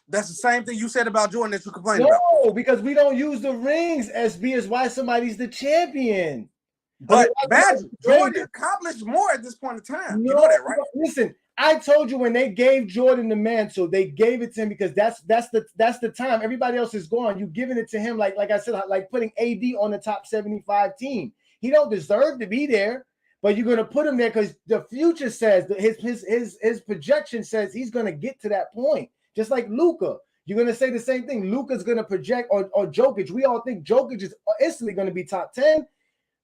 That's the same thing you said about Jordan that you complained about. No, because we don't use the rings, SB, is why somebody's the champion. But Jordan accomplished more at this point in time. No, you know that, right? Listen, I told you when they gave Jordan the mantle, they gave it to him because that's the time. Everybody else is gone. You giving it to him like I said, like putting AD on the top 75 team. He don't deserve to be there, but you're gonna put him there because the future says his projection says he's gonna get to that point. Just like Luka. You're gonna say the same thing. Luka's gonna project or Jokic. We all think Jokic is instantly gonna be top 10.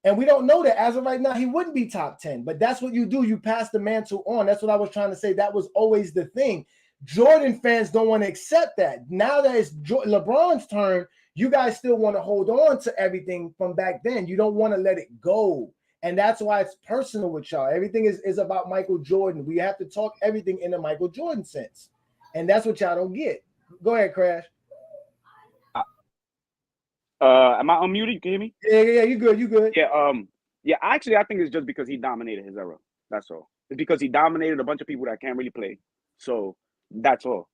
And we don't know that as of right now, he wouldn't be top 10, but that's what you do. You pass the mantle on. That's what I was trying to say. That was always the thing. Jordan fans don't want to accept that. Now that it's LeBron's turn, you guys still want to hold on to everything from back then. You don't want to let it go. And that's why it's personal with y'all. Everything is about Michael Jordan. We have to talk everything in the Michael Jordan sense. And that's what y'all don't get. Go ahead, Crash. Am I unmuted? You can hear me? Yeah, you good. Yeah, actually, I think it's just because he dominated his era. That's all. It's because he dominated a bunch of people that can't really play. So that's all.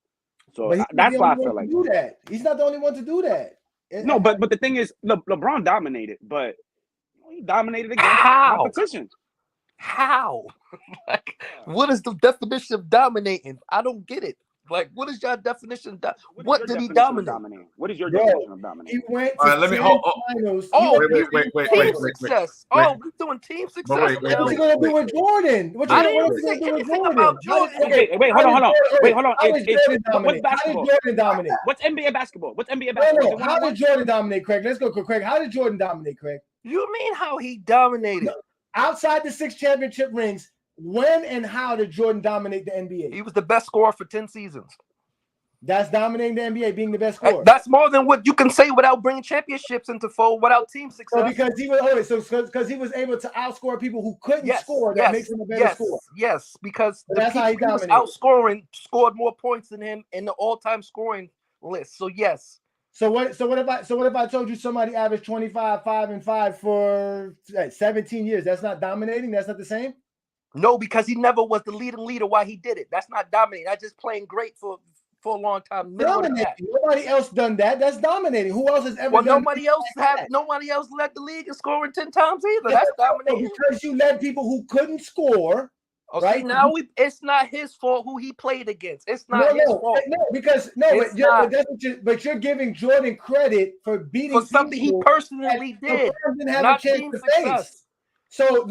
So that's why I feel like do that. He's not the only one to do that. No, but the thing is, LeBron dominated, but he dominated against competition. How? Like, what is the definition of dominating? I don't get it. Like, what is your definition? What did he dominate? What is your definition of dominating? He went to All right, let me finals. Wait. Success. Oh, we're doing team success. What are you gonna do with Jordan? What I didn't say anything about Jordan. Okay, wait, hold on. What's basketball? How did Jordan dominate? What's NBA basketball? What's NBA basketball? No. How did Jordan dominate, Craig? Let's go, Craig. How did Jordan dominate, Craig? You mean how he dominated? No. Outside the 6 championship rings, when and how did Jordan dominate the NBA? He was the best scorer for 10 seasons. That's dominating the NBA, being the best scorer. That's more than what you can say without bringing championships into fold, without team success. So because he was able to outscore people who couldn't score, that makes him a better scorer. Yes, because the people he was outscoring scored more points than him in the all-time scoring list. So yes. So what if I told you somebody averaged 25, 5 and 5 for 17 years? That's not dominating. That's not the same. No, because he never was the leader while he did it. That's not dominating. That's just playing great for a long time. Nobody else done that. That's dominating. Who else has ever? Well, nobody else led the league in scoring 10 times either. That's dominating. Because you led people who couldn't score. Right see, now it's not his fault who he played against. It's not his fault. But you're giving Jordan credit for beating for something he personally did. Didn't have a chance to face. So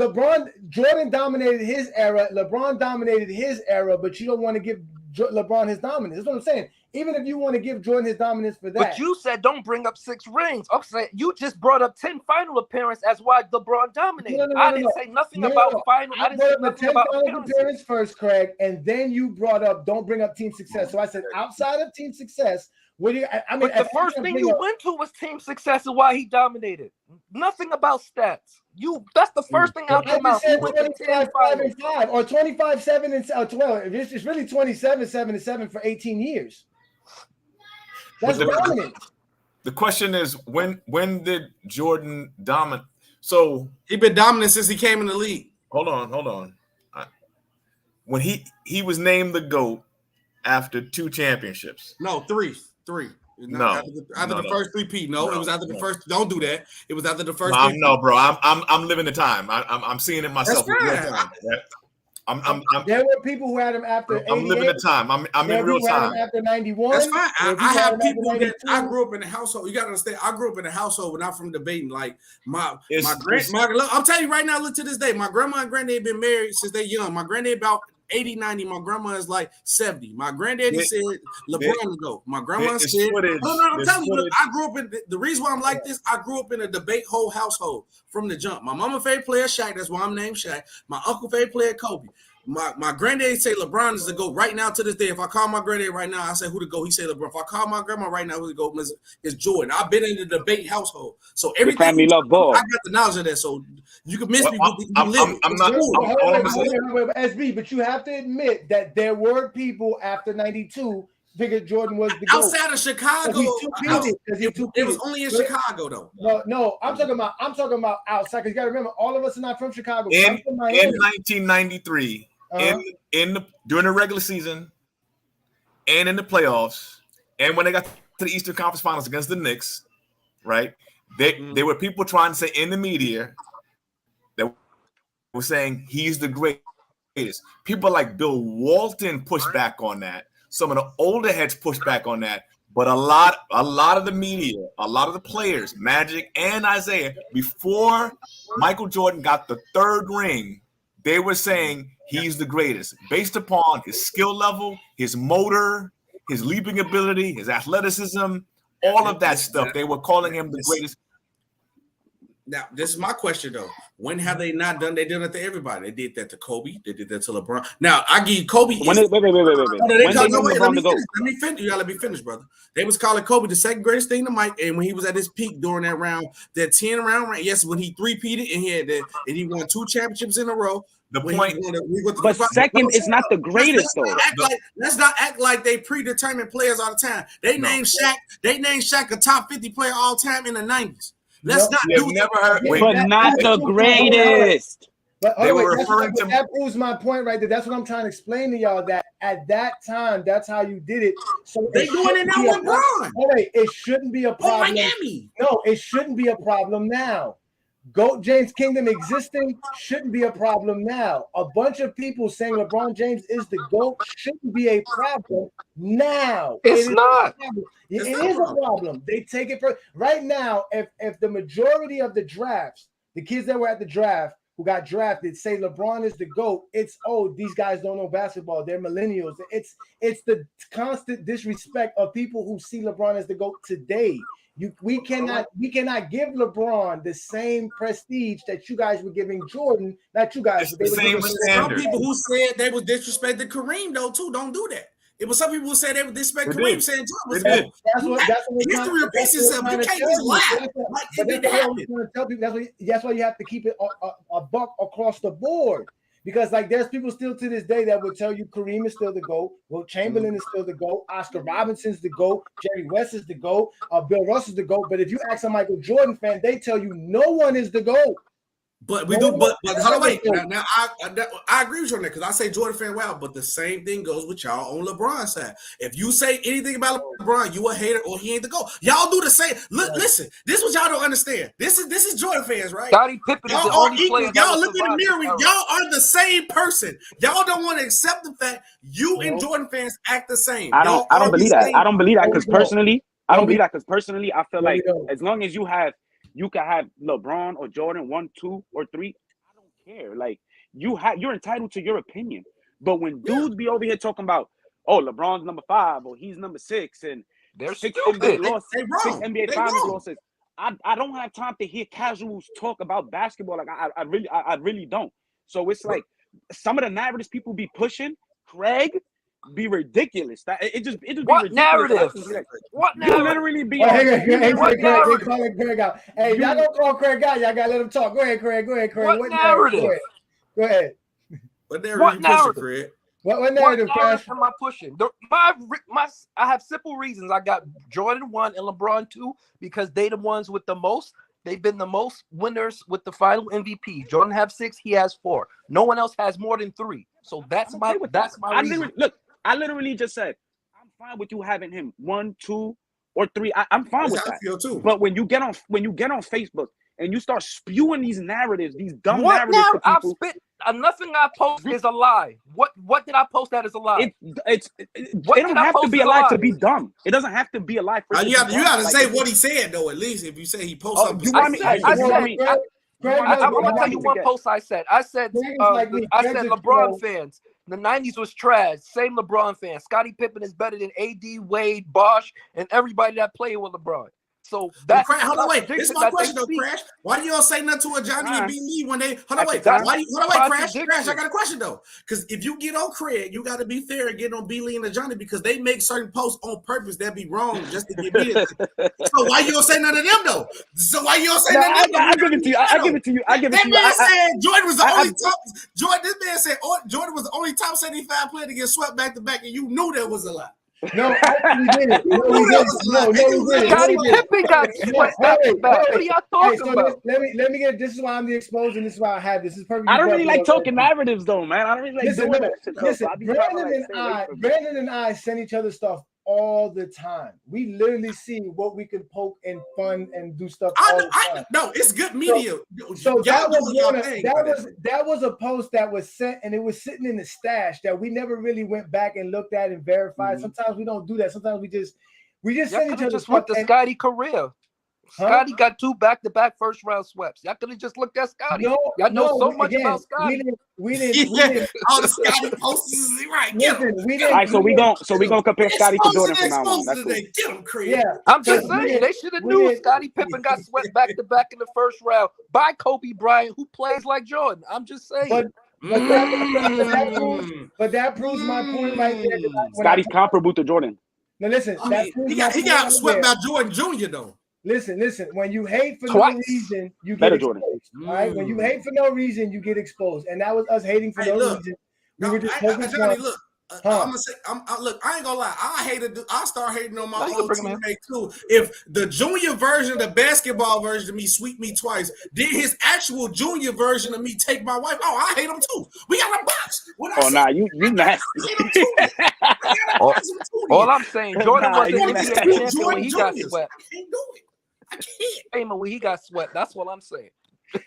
Jordan dominated his era. LeBron dominated his era, but you don't want to give LeBron his dominance. That's what I'm saying. Even if you want to give Jordan his dominance for that. But you said don't bring up 6 rings. I'm saying you just brought up 10 final appearances as why LeBron dominated. I didn't say nothing about final. I didn't say nothing about appearances first, Craig, and then you brought up don't bring up team success. So I said outside of team success, what do you? I mean, but the first thing you went to was team success and why he dominated. Nothing about stats. That's the first thing out your mouth. 25, 5 and 5 or 25, 7 and 12. It's really 27, 7 and 7 for 18 years. That's dominant. The question is when did Jordan dominate? So he been dominant since he came in the league. Hold on. when he was named the GOAT after 2 championships. No, three. No, after the first 3P. No, it was after the first. Don't do that. It was after the first. No, bro. I'm living the time. I'm seeing it myself. That's fine. There were people who had him after. I'm living the time. I'm in real time. After 91. That's fine. I have people that I grew up in a household. You got to understand. I grew up in a household when I'm from debating. Like I'm telling you right now. Look to this day. My grandma and granddad been married since they young. My granddad about 80, 90. My grandma is like 70. My granddaddy said LeBron to go. My grandma said, I'm telling you, look, I grew up in the reason why I'm like this, I grew up in a debate whole household from the jump. My mama favorite player Shaq, that's why I'm named Shaq. My uncle favorite player Kobe. My granddaddy say LeBron is the GOAT right now to this day. If I call my granddaddy right now, I say who to go. He say LeBron. If I call my grandma right now, who to go is Jordan. I've been in the debate household, so everything family love ball. I got the knowledge of that. So you can miss me. I'm not. Wait, SB, but you have to admit that there were people after 92 figured Jordan was the GOAT. Outside of Chicago, it was only in Chicago though. No, I'm talking about outside. Because you got to remember, all of us are not from Chicago. In 1993. During the regular season and in the playoffs, and when they got to the Eastern Conference Finals against the Knicks, right? There were people trying to say in the media that were saying he's the greatest. People like Bill Walton pushed back on that. Some of the older heads pushed back on that. But a lot of the media, a lot of the players, Magic and Isaiah, before Michael Jordan got the 3rd ring, they were saying he's the greatest based upon his skill level, his motor, his leaping ability, his athleticism, all of that stuff. They were calling him the greatest. Now, this is my question though. When have they not done? They did it to everybody. They did that to Kobe. They did that to LeBron. Now, I give Kobe. Wait. Let me finish. You gotta let me finish, brother. They was calling Kobe the 2nd greatest thing to Mike, and when he was at his peak during that round, that 10 round, yes, when he 3-peated and he had that, and he won 2 championships in a row. The point, but second is not the greatest though. Let's not act like they predetermined players all the time. They named Shaq. They named Shaq a top 50 player all time in the 90s. Let's not do that. But not the greatest. But they were referring to that proves my point right there. That's what I'm trying to explain to y'all. That at that time, that's how you did it. So they doing it now with LeBron. It shouldn't be a problem. Miami. No, it shouldn't be a problem now. GOAT James Kingdom existing shouldn't be a problem now. A bunch of people saying LeBron James is the GOAT shouldn't be a problem now. It's not. It is a problem. They take it for right now. If the majority of the drafts, the kids that were at the draft who got drafted say LeBron is the GOAT, it's these guys don't know basketball. They're millennials. It's the constant disrespect of people who see LeBron as the GOAT today. We cannot give LeBron the same prestige that you guys were giving Jordan. Not you guys, but they were some people who said they would disrespect Kareem though too. Don't do that. It was some people who said they would disrespect Kareem, saying Jordan was that's what history repeats itself. You can't just lie. That's why you have to keep it a buck across the board. Because there's people still to this day that will tell you Kareem is still the GOAT, Will Chamberlain is still the GOAT, Oscar Robinson's the GOAT, Jerry West is the GOAT, Bill Russell's the GOAT. But if you ask a Michael Jordan fan, they tell you no one is the GOAT. But we do. But hold on, wait. Now I agree with you on that because I say Jordan fan well, but the same thing goes with y'all on LeBron's side. If you say anything about LeBron, you a hater or he ain't the GOAT. Y'all do the same. Look, listen. This is what y'all don't understand. This is Jordan fans, right? Scottie Pippen is the only player. Y'all look in the mirror. Y'all are the same person. Y'all don't want to accept the fact you and Jordan fans act the same. I don't believe that. I don't believe that because personally, I feel like as long as you can have LeBron or Jordan 1, 2, or 3. I don't care. Like you're entitled to your opinion. But when dudes be over here talking about, LeBron's number 5 or he's number 6 and they're 6 stupid. NBA NBA Finals losses, I don't have time to hear casuals talk about basketball. Like I really don't. So it's like some of the narratives people be pushing, Craig, be ridiculous. It just what narrative? What narrative? You literally be. Craig out. Hey, y'all don't call Craig out. Y'all gotta let him talk. Go ahead, Craig. What narrative? Go ahead. What narrative, Craig? What narrative am I pushing? I have simple reasons. I got Jordan 1 and LeBron 2 because they the ones with the most They've been the most winners with the final MVP. Jordan have 6, he has 4. No one else has more than 3. So that's my reason. Look, I literally just said I'm fine with you having him 1, 2, or 3. I'm fine with that. I feel too. But when you get on Facebook and you start spewing these narratives, these dumb narratives to people, nothing I post is a lie. What did I post that is a lie? It don't have to be a lie to be dumb. It doesn't have to be a lie. You got to say what he said though. At least if you say he posted something. You want me? I'm gonna tell you one post I said. I said LeBron fans. The 90s was trash. Same LeBron fans. Scottie Pippen is better than AD, Wade, Bosh, and everybody that played with LeBron. So that's hold on, wait. This is my question though, Crash. Why do you all say nothing to a Johnny and beat me when they Crash, I got a question though. Because if you get on Craig, you gotta be fair and get on B Lee and the Johnny because they make certain posts on purpose that be wrong just to get me. So why you don't say none of them though? So why you don't say none of them? I give it to you. I give it to you. That man said Jordan was the only top. This man said Jordan was the only top 75 player to get swept back to back, and you knew that was a lie. No, actually did it. No, we didn't. Scottie Pippen got swept back to back. What are y'all talking about? Let me get. This is why I'm the exposed, and this is why I have this. Is perfect. I don't really like talking narratives, though, man. I don't really like doing that shit. Listen, Brandon and I send each other stuff all the time. We literally see what we can poke and fun and do stuff all the time. No, it's good media. So that was a post that was sent and it was sitting in the stash that we never really went back and looked at and verified. Mm-hmm. Sometimes we don't do that. Sometimes we just send each other just with the Scottie career. Scottie got 2 back-to-back first-round sweeps. Y'all could have just looked at Scottie. Y'all know so much about Scottie. We didn't. All the Scottie posts is right. All right, so we gonna compare Scottie to Jordan from now on. That's cool. Get him, Chris. Yeah, I'm just saying they should have knew Scottie Pippen got swept back-to-back in the first round by Kobe Bryant, who plays like Jordan. I'm just saying. But that proves my point right there. Scottie's comparable to Jordan. Now listen, he got swept by Jordan Jr. though. Listen. When you hate for no reason, you get exposed. All right. When you hate for no reason, you get exposed, and that was us hating for no reason. We were just Johnny, look. I'm gonna say, look. I ain't gonna lie. I start hating on my own teammate too. If the junior version, the basketball version of me sweep me twice, then his actual junior version of me take my wife. Oh, I hate him too. We got a box. You nasty. All I'm saying, Jordan was the champion when he got swept. I can't do it. I can't. When he got swept, that's what I'm saying.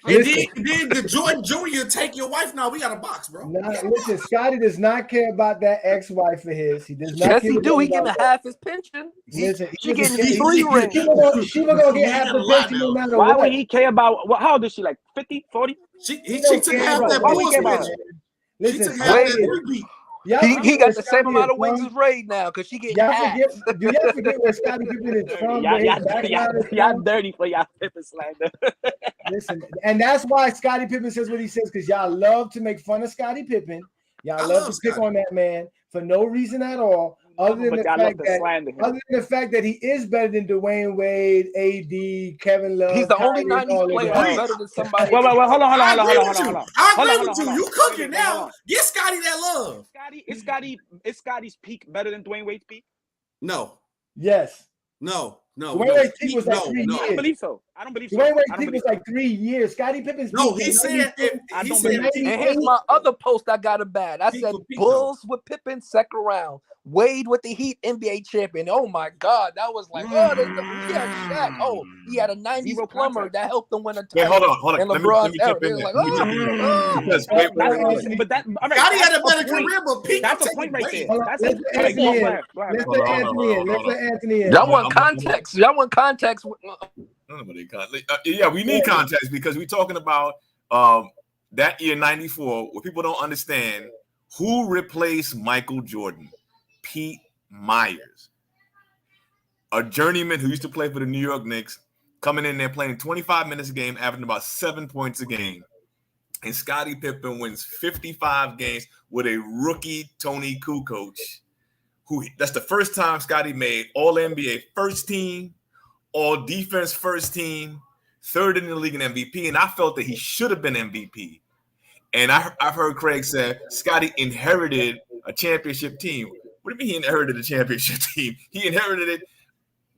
And then the Jordan Jr. take your wife. Now we got a box, bro. Listen, Scottie does not care about that ex-wife of his. He does not. Yes, he do. He getting half his pension. She getting 3 rings. She was gonna get half the pension no matter what. Why would he care about? How old is she? Like 50, 40? She took half that pension. Listen, he got the same amount of wings as Ray now because she getting half. Do y'all forget where Scottie Pippen is from? Y'all dirty for y'all Pippen slander. Listen, and that's why Scottie Pippen says what he says because y'all love to make fun of Scottie Pippen. Y'all love to pick on that man for no reason at all, other than the fact that he is better than Dwayne Wade, AD, Kevin Love. He's the only 90s player better than somebody. Well, hold on. I agree with you. You cooking now. Get Scottie that love. Is Scottie's peak better than Dwayne Wade's peak? No. Yes. No. Dwayne Wade's peak was like 3 years. I don't believe so. Dwayne Wade's peak was like 3 years. Scottie Pippen's peak. No, he said. And here's my other post I got a bad. I said Bulls with Pippen second round. Wade with the Heat NBA champion. Oh my God, that was like, he had Shaq. Oh, he had a 90s plumber that helped them win a title. Hold on. And LeBron's era. They was like, but that Scottie had a better career, but Pete. That's a point right there. Let's let Anthony in. Y'all want context. Yeah, we need context because we're talking about that year 94, where people don't understand who replaced Michael Jordan. Pete Myers, a journeyman who used to play for the New York Knicks, coming in there playing 25 minutes a game, averaging about 7 points a game. And Scottie Pippen wins 55 games with a rookie Tony Kukoc, that's the first time Scottie made All-NBA first team, All-Defense first team, third in the league in MVP, and I felt that he should have been MVP. And I've heard Craig say Scottie inherited a championship team. What do you mean he inherited a championship team? He inherited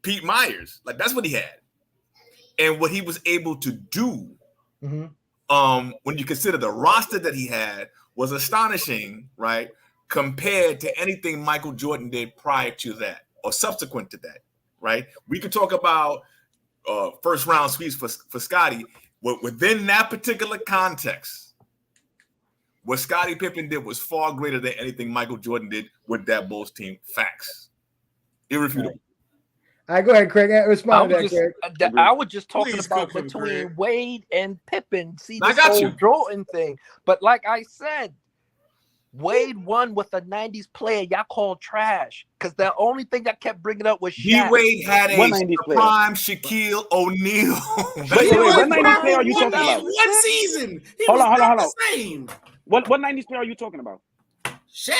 Pete Myers. Like, that's what he had. and what he was able to do, when you consider the roster that he had, was astonishing, right? Compared to anything Michael Jordan did prior to that or subsequent to that, right? We could talk about first round sweeps for Scottie. Within that particular context, what Scottie Pippen did was far greater than anything Michael Jordan did with that Bulls team. Facts. Irrefutable. All right, go ahead, Craig. Respond to that, Craig. I was just talking Please about cook him, between Craig. Wade and Pippen. See, I this got whole you. Jordan thing. But like I said, Wade won with a 90s player y'all called trash because the only thing that kept bringing up was Shaq. D-Wade had a What 90s player? prime Shaquille O'Neal. Wait, what 90s player are you one talking about? One season. He Hold was on. not the same. What 90s player are you talking about? Shaq.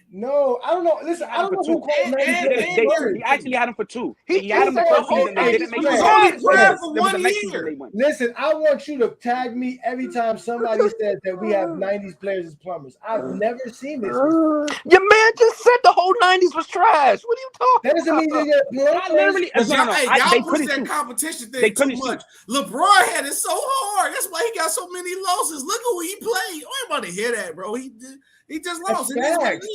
No, I don't know. Listen, I don't know who called 90s players. He actually had him for two. He He had him the said first the whole season. They didn't 90s make He was it. only Yes. prime for There was the 1 next season year. they won. Listen, I want you to tag me every time somebody says that we have 90s players as plumbers. I've never seen this. Your man just said the whole 90s was trash. What are you talking That doesn't mean about? that I literally, Y'all, they y'all push couldn't that shoot. competition They thing too couldn't shoot. much. LeBron had it so hard. That's why he got so many losses. Look at who he played. I ain't about to hear that, bro. He just lost. It is what it is.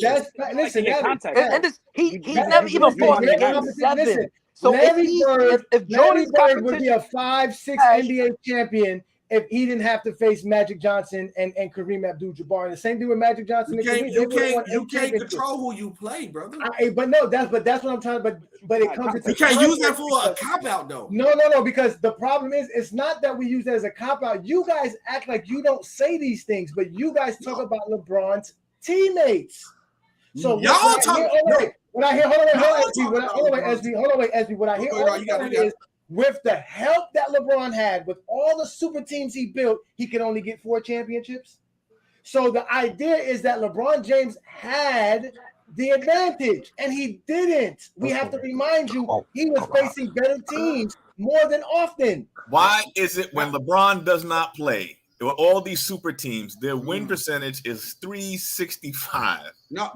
Listen, And he's That- never even you fought want in game competition. 7. Listen, So Larry if Larry Jordan's Bird would be competition, a 5-6 trash. NBA champion if he didn't have to face Magic Johnson and Kareem Abdul-Jabbar. And the same thing with Magic Johnson and Kareem. You can't control who you play, brother. But that's what I'm trying. But it comes into You can't use that context for a because- cop out though. No, because the problem is it's not that we use that as a cop out. You guys act like you don't say these things, but you guys talk about LeBron's teammates. So Y'all talk. What I hear, hold on, SB. What I hear all the time is with the help that LeBron had, with all the super teams he built, he could only get 4 championships. So the idea is that LeBron James had the advantage, and he didn't. We have to remind you, he was facing better teams more than often. Why is it when LeBron does not play, all these super teams, their win percentage is 365? No,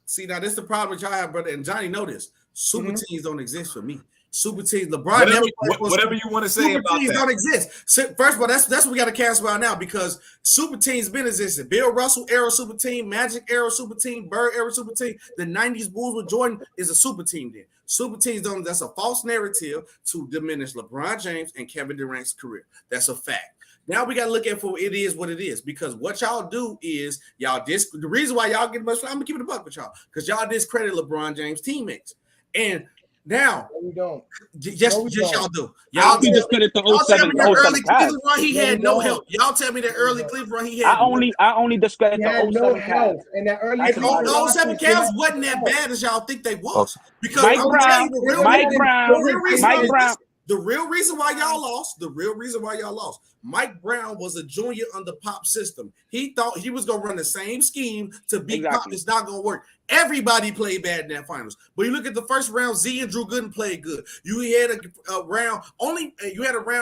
see, now this is the problem with y'all have, brother. And Johnny know this. Super teams don't exist for me. Super teams, LeBron whatever you want to say super about teams that. don't exist. So, first of all, that's what we got to cancel out now because super teams been existing. Bill Russell era super team, Magic era super team, Bird era super team. The 90s Bulls with Jordan is a super team then. Super teams don't. That's a false narrative to diminish LeBron James and Kevin Durant's career. That's a fact. Now we got to look at for it is what it is because what y'all do is the reason why y'all get much. I'm gonna keep it a buck with y'all because y'all discredit LeBron James' teammates and. Now, no, we don't. Yes, y'all do. Y'all discredit the 07 early Cavs. Cleveland run, he had no help. Y'all tell me that early Cleveland run, he had. I only discredit the 07 Cavs. And that early the 07 Cavs wasn't that bad as y'all think they was. Because Mike Brown, the real reason why y'all lost. Mike Brown was a junior under Pop system. He thought he was gonna run the same scheme to beat Pop. It's not gonna work. Everybody played bad in that finals. But you look at the first round, Z and Drew Gooden played good. You had a round,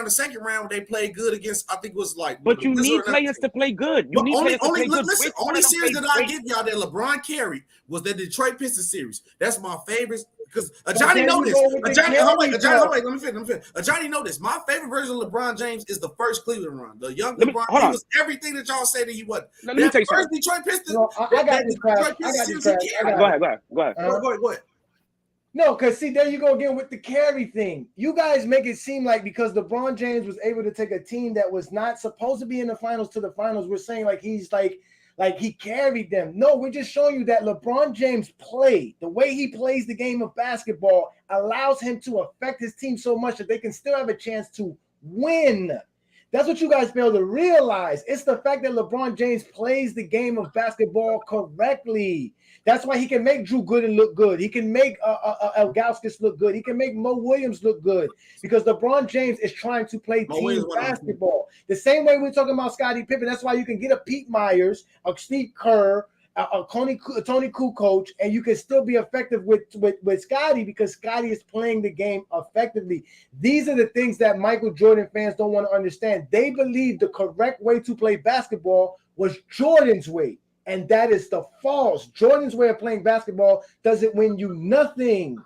the second round they played good against, I think it was like. But you need players to play good. You need players to play good. Listen, only series that I give y'all that LeBron carried was the Detroit Pistons series. That's my favorite. Because Johnny know this. Johnny, let me finish. Johnny know this. My favorite version of LeBron James is the first Cleveland run. The young LeBron, he was everything that y'all say that he wasn't. Let me tell you something. Detroit Pistons. I got this. Go ahead. No, because see, there you go again with the carry thing. You guys make it seem like because LeBron James was able to take a team that was not supposed to be in the finals to the finals, we're saying like he's like he carried them. No, we're just showing you that LeBron James play, the way he plays the game of basketball allows him to affect his team so much that they can still have a chance to win. That's what you guys fail to realize. It's the fact that LeBron James plays the game of basketball correctly. That's why he can make Drew Gooden look good. He can make Elgauskas look good. He can make Mo Williams look good because LeBron James is trying to play team basketball. The same way we're talking about Scottie Pippen. That's why you can get a Pete Myers, a Steve Kerr, a Tony Kukoc, and you can still be effective with Scottie because Scottie is playing the game effectively. These are the things that Michael Jordan fans don't want to understand. They believe the correct way to play basketball was Jordan's way, and that is the false. Jordan's way of playing basketball doesn't win you nothing,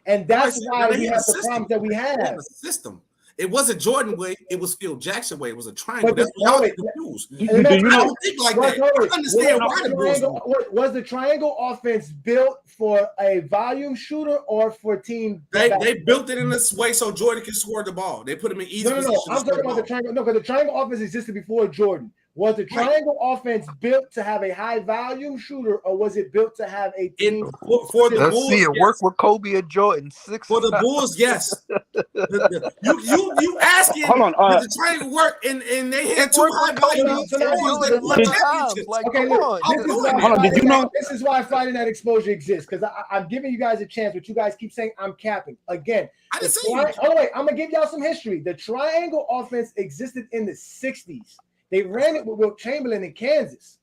and that's why we have the problems that we have. System. It wasn't Jordan way. It was Phil Jackson way. It was a triangle. That's I confused. Do you know? I don't think like that. I understand why the Bulls was the triangle offense built for a volume shooter or for team? They built it in this way so Jordan can score the ball. They put him in easy position. No. I'm talking about the triangle. No, because the triangle offense existed before Jordan. Was the triangle offense built to have a high volume shooter, or was it built to have a team? For the Let's Bulls, see it yes. work with Kobe and Jordan. For the Bulls, yes. You asking? Hold on. Did the triangle work? And they had two high volume championships. Okay, look, hold on. Did you know? This is why Friday Night Exposure exists, because I'm giving you guys a chance, but you guys keep saying I'm capping. Again, wait, I'm gonna give y'all some history. The triangle offense existed in the 60s. They ran it with Wilt Chamberlain in Kansas.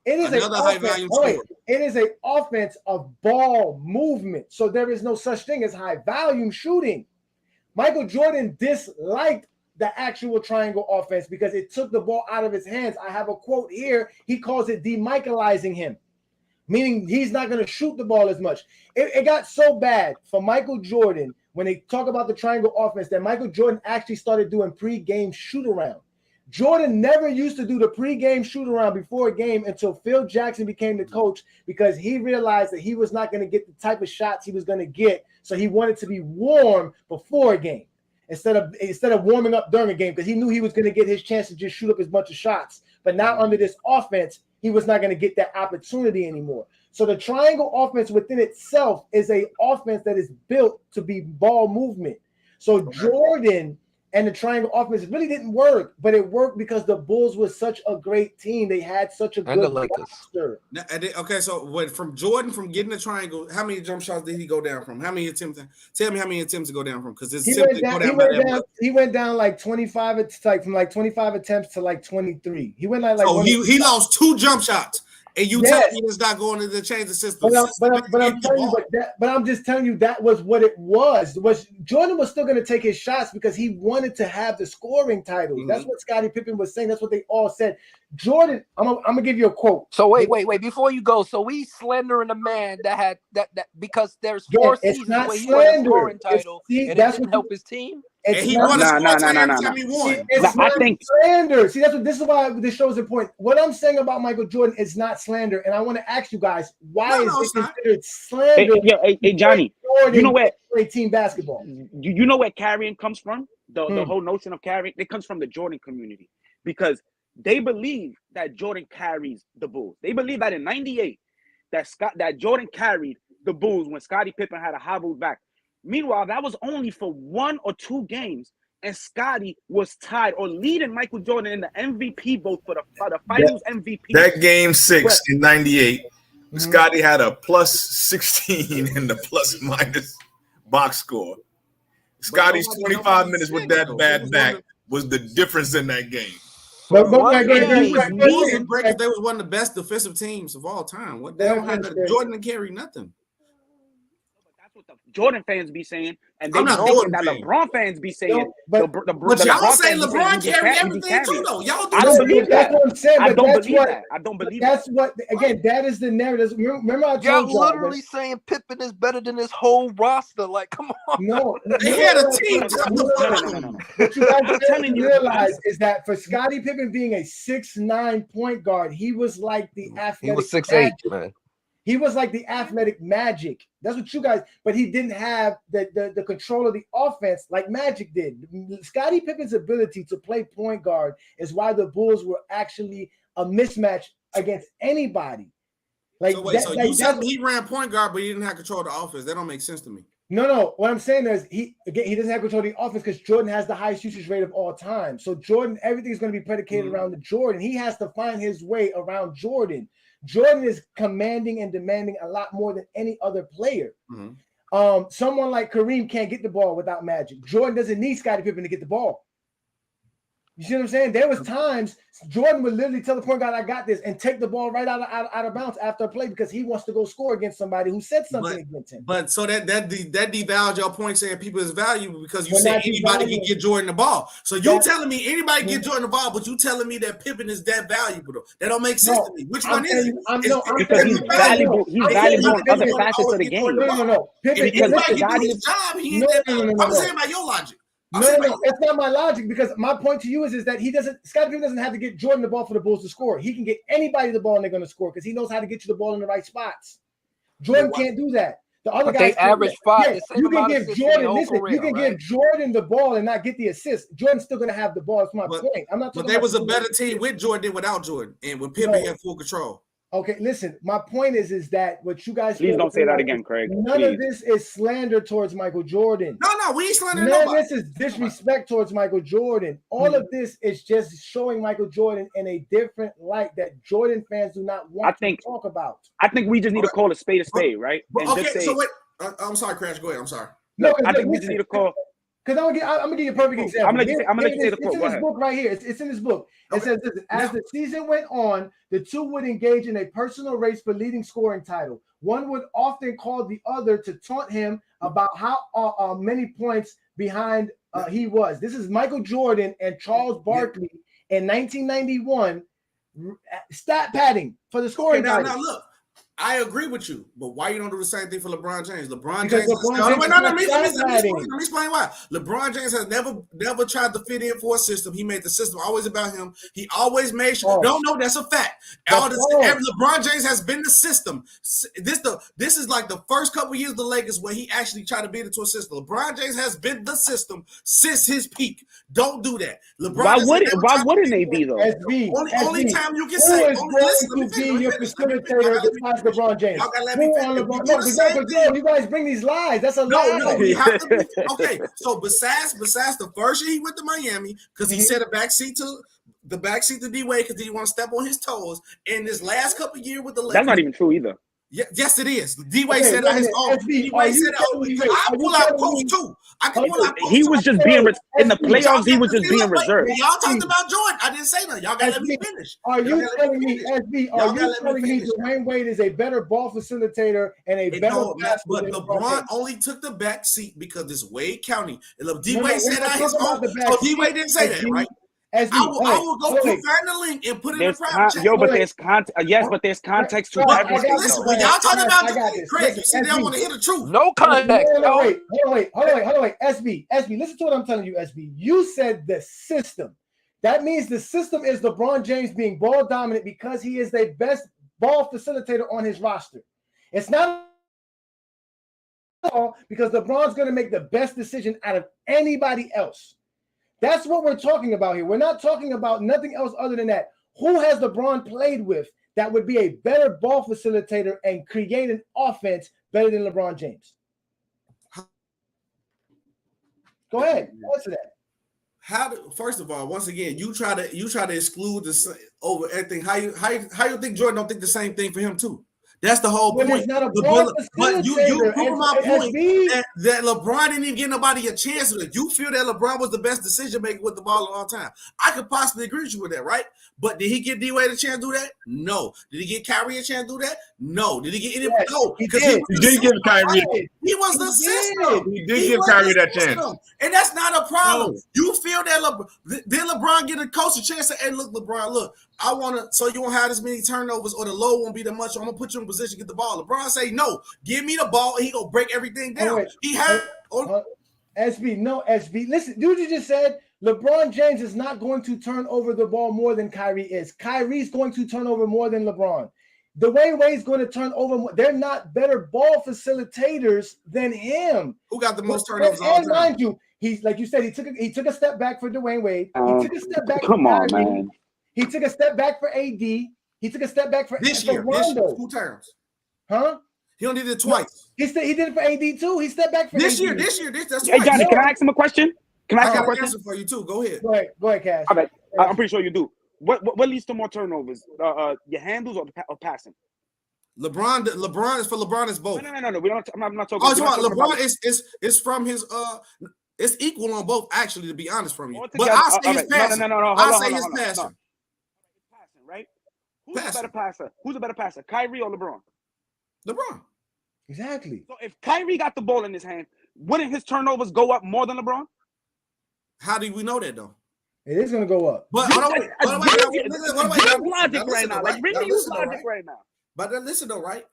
It is it is an offense of ball movement. So there is no such thing as high volume shooting. Michael Jordan disliked the actual triangle offense because it took the ball out of his hands. I have a quote here. He calls it demichaelizing him, meaning he's not going to shoot the ball as much. It got so bad for Michael Jordan when they talk about the triangle offense that Michael Jordan actually started doing pre-game shoot-around. Jordan never used to do the pregame shoot-around before a game until Phil Jackson became the coach, because he realized that he was not going to get the type of shots he was going to get, so he wanted to be warm before a game instead of warming up during a game, because he knew he was going to get his chance to just shoot up as much of shots. But now under this offense, he was not going to get that opportunity anymore. So the triangle offense within itself is an offense that is built to be ball movement. So Jordan and the triangle offense really didn't work, but it worked because the Bulls was such a great team. They had such a good roster. Okay, so from Jordan, from getting the triangle, how many jump shots did he go down from? How many attempts? Tell me how many attempts to go down from, because he went down like 25. It's like from like 25 attempts to like 23. He went like he lost 2 jump shots. And you tell me it's not going to change the system. But I'm just telling you that was what it was. Jordan was still going to take his shots because he wanted to have the scoring title. Mm-hmm. That's what Scottie Pippen was saying. That's what they all said. Jordan, I'm gonna give you a quote. So wait, before you go, so we slandering a man that had that because there's 4 seasons where he won a scoring title and it didn't help his team. He won a scoring title every time he won. I think slander. See, this is why this shows the point. What I'm saying about Michael Jordan is not slander, and I want to ask you guys, why is it considered slander? Hey, Johnny, you know where team basketball? You know where carrying comes from? The whole notion of carrying, it comes from the Jordan community, because they believe that Jordan carries the Bulls. They believe that in '98 that Jordan carried the Bulls when Scottie Pippen had a hobbled back. Meanwhile, that was only for 1 or 2 games, and Scottie was tied or leading Michael Jordan in the MVP vote for the Finals MVP. That game 6 in '98, Scottie had a +16 in the plus-minus box score. Scottie's 25 minutes with that bad back was the difference in that game. They was one of the best defensive teams of all time. They don't have Jordan to carry nothing. That's what the Jordan fans be saying, and they be thinking that LeBron fans be saying. But y'all say LeBron carry everything too, though. Y'all I don't believe that. I don't believe that. I don't believe that. That's what. Again, that is the narrative. Remember, I told you literally saying Pippen is better than his whole roster. Like, come on. No, they had a team. No. What you guys didn't realize is that for Scottie Pippen being a 6'9" point guard, he was like the athletic. He was 6'8", man. He was like the athletic Magic. That's what you guys, but he didn't have the control of the offense like Magic did. Scottie Pippen's ability to play point guard is why the Bulls were actually a mismatch against anybody. Like, so you said he ran point guard, but he didn't have control of the offense. That don't make sense to me. No. What I'm saying is he doesn't have control of the offense because Jordan has the highest usage rate of all time. So Jordan, everything's going to be predicated around the Jordan. He has to find his way around Jordan. Jordan is commanding and demanding a lot more than any other player. Mm-hmm. Someone like Kareem can't get the ball without Magic. Jordan doesn't need Scottie Pippen to get the ball. You see what I'm saying? There was times Jordan would literally tell the point guard, "I got this," and take the ball right out of bounds after a play because he wants to go score against somebody who said something against him. But so that devalues your point saying people is valuable because you say anybody can get Jordan the ball. So you telling me anybody get Jordan the ball, but you telling me that Pippen is that valuable though? That don't make sense to me. Which one is it? Because he's valuable. He's valuable on other facets of the game. No. Pippen is his job. I'm saying by your logic. No, it's not my logic, because my point to you is that Scottie Pippen doesn't have to get Jordan the ball for the Bulls to score. He can get anybody the ball and they're going to score because he knows how to get you the ball in the right spots. Jordan can't do that. The other guys average 5. You can give Jordan. Listen, you can give Jordan the ball and not get the assist. Jordan's still going to have the ball. That's my point. I'm not. But they was a better team with Jordan than without Jordan, and when Pippen had full control. Okay, listen. My point is that what you guys please don't say that again, Craig. None of this is slander towards Michael Jordan. No, we ain't slandering nobody. None of this is disrespect towards Michael Jordan. All of this is just showing Michael Jordan in a different light that Jordan fans do not want to talk about. I think we just need to call a spade, right? So wait. I'm sorry, Crash. Go ahead. I'm sorry. No, I think we just need to call. Because I'm gonna give you a perfect example. I'm gonna say the quote. It's in this book right here. It's in this book. It says this: as the season went on, the two would engage in a personal race for leading scoring title. One would often call the other to taunt him about how many points behind he was. This is Michael Jordan and Charles Barkley in 1991, stat padding for the scoring title. Now look. I agree with you, but why you don't do the same thing for LeBron James? Let me explain why. LeBron James has never tried to fit in for a system. He made the system always about him. He always made sure. No, that's a fact. LeBron James has been the system. This is like the first couple years of the Lakers where he actually tried to be into a system. LeBron James has been the system since his peak. Don't do that. Why wouldn't they be though? Only time you can say. Listen, to be your facilitator besides LeBron James. Y'all gotta let me finish. You guys bring these lies. That's a lie. No, we have to be okay. So besides the first year he went to Miami because he set a backseat to D Wade because he didn't want to step on his toes. And this last couple of years with the Lakers, that's not even true either. Yes, it is. D Wade said out his own. D Wade said I pull out quotes too. I can pull out quotes. He was just being in the playoffs. He was just being reserved. Y'all talked about Jordan. I didn't say that. Y'all gotta let me finish. Are you telling me, SB? Are you telling me Dwayne Wade is a better ball facilitator and a better? But LeBron only took the back seat because it's Wade County. D Wade said out his own. So D Wade didn't say that, right? I will go find the link and put it in the private chat. But there's context. Yes, but there's context to everything. Listen, when y'all talking about Craig, you said y'all want to hear the truth. No context. Hold on, wait. SB, listen to what I'm telling you, SB. You said the system. That means the system is LeBron James being ball dominant because he is the best ball facilitator on his roster. It's not because LeBron's going to make the best decision out of anybody else. That's what we're talking about here. We're not talking about nothing else other than that. Who has LeBron played with that would be a better ball facilitator and create an offense better than LeBron James? Go ahead, answer that. First of all, once again, you try to exclude this over everything. How you think Jordan don't think the same thing for him too? That's the whole point. But you prove my point that LeBron didn't even give nobody a chance with it. You feel that LeBron was the best decision maker with the ball of all time. I could possibly agree with you with that, right? But did he give D-Wade a chance to do that? No. Did he give Kyrie a chance to do that? No. Did he get any? Yes, no. He did give Kyrie. He was the system. He did give Kyrie that chance. And that's not a problem. No. You feel that did LeBron get a coach a chance to say, hey, look, LeBron, look, I want to, so you won't have as many turnovers or the load won't be that much. I'm going to put you in position to get the ball. LeBron say, no, give me the ball. And he going to break everything down. He had. SB, no, SB. Listen, dude, you just said LeBron James is not going to turn over the ball more than Kyrie is. Kyrie's going to turn over more than LeBron. The way Wade's going to turn over more, they're not better ball facilitators than him. Who got the most turnovers all time? Mind you, he's like you said, he took a step back for Dwayne Wade. He took a step back for Kyrie. Man. He took a step back for AD. He took a step back for this year. 2 times. Huh? He only did it twice. He did it for AD too. He stepped back for this AD. year. That's hey, Johnny, can I ask him a question? Can I ask him a question? Answer for you too. Go ahead. Go ahead, Cash. I'm pretty sure you do. What leads to more turnovers? Your handles or passing? LeBron is for LeBron is both. No. I'm not talking. Oh, LeBron is from his It's equal on both, actually, to be honest from you. But I'll say his passing. No. I'll say his passing. Passing, right? Who's a better passer? Who's a better passer, Kyrie or LeBron? LeBron. Exactly. So if Kyrie got the ball in his hand, wouldn't his turnovers go up more than LeBron? How do we know that though? It is going to go up. But logic right now. Like really use logic right now. But listen though, right?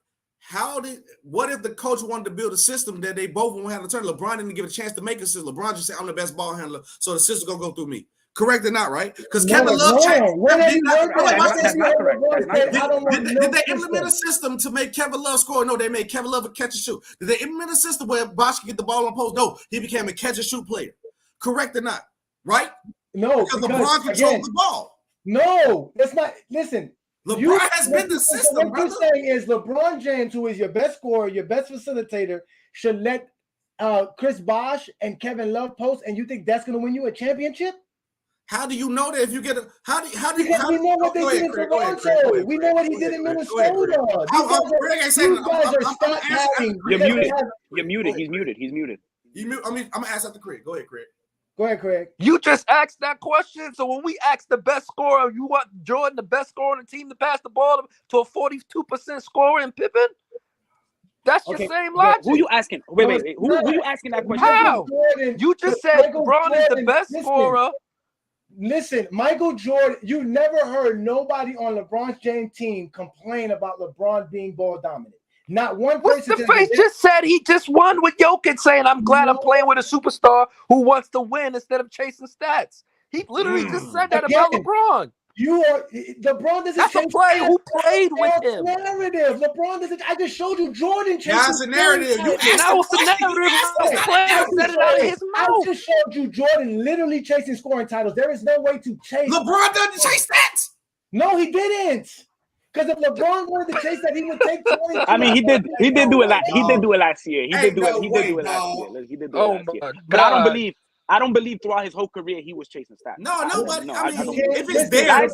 What if the coach wanted to build a system that they both won't have to turn? LeBron didn't give a chance to make a system. LeBron just said, I'm the best ball handler, so the system's gonna go through me. Correct or not, right? Because Kevin Love changed. That's not correct. Did they implement a system to make Kevin Love score? No, they made Kevin Love a catch and shoot. Did they implement a system where Bosh could get the ball on post? No, he became a catch and shoot player. Correct or not? Right? No, because LeBron controlled the ball. No, that's not. Listen, LeBron has been the system. What you're saying is LeBron James, who is your best scorer, your best facilitator, should let Chris Bosh and Kevin Love post, and you think that's going to win you a championship? How do you know that if you get a we know what they did in Toronto. We know what he did in Minnesota. You're muted. He's muted. I'm gonna ask after Craig. Go ahead, Craig. Go ahead, Craig. You just asked that question. So when we ask the best scorer, you want Jordan, the best scorer on the team, to pass the ball to a 42% scorer in Pippen? That's your same logic. Who you asking? Wait. Who you asking that question? How? You just said LeBron is the best scorer. Listen, Michael Jordan, you never heard nobody on LeBron James' team complain about LeBron being ball dominant. Not one person. What's the face just said he just won with Jokic, saying, I'm glad I'm playing with a superstar who wants to win instead of chasing stats. He literally just said that about LeBron. LeBron doesn't. That's a player who played with him. Narrative. LeBron doesn't. I just showed you Jordan. That's a narrative. That was the narrative. Player said it out of his mouth. I just showed you Jordan literally chasing scoring titles. There is no way to chase. LeBron doesn't chase stats. No, he didn't. Because if LeBron wanted to chase that, he would take 20. I mean, he did do it last year. He did do it last year. But I don't believe throughout his whole career he was chasing stats. Nobody. I mean, if it's there,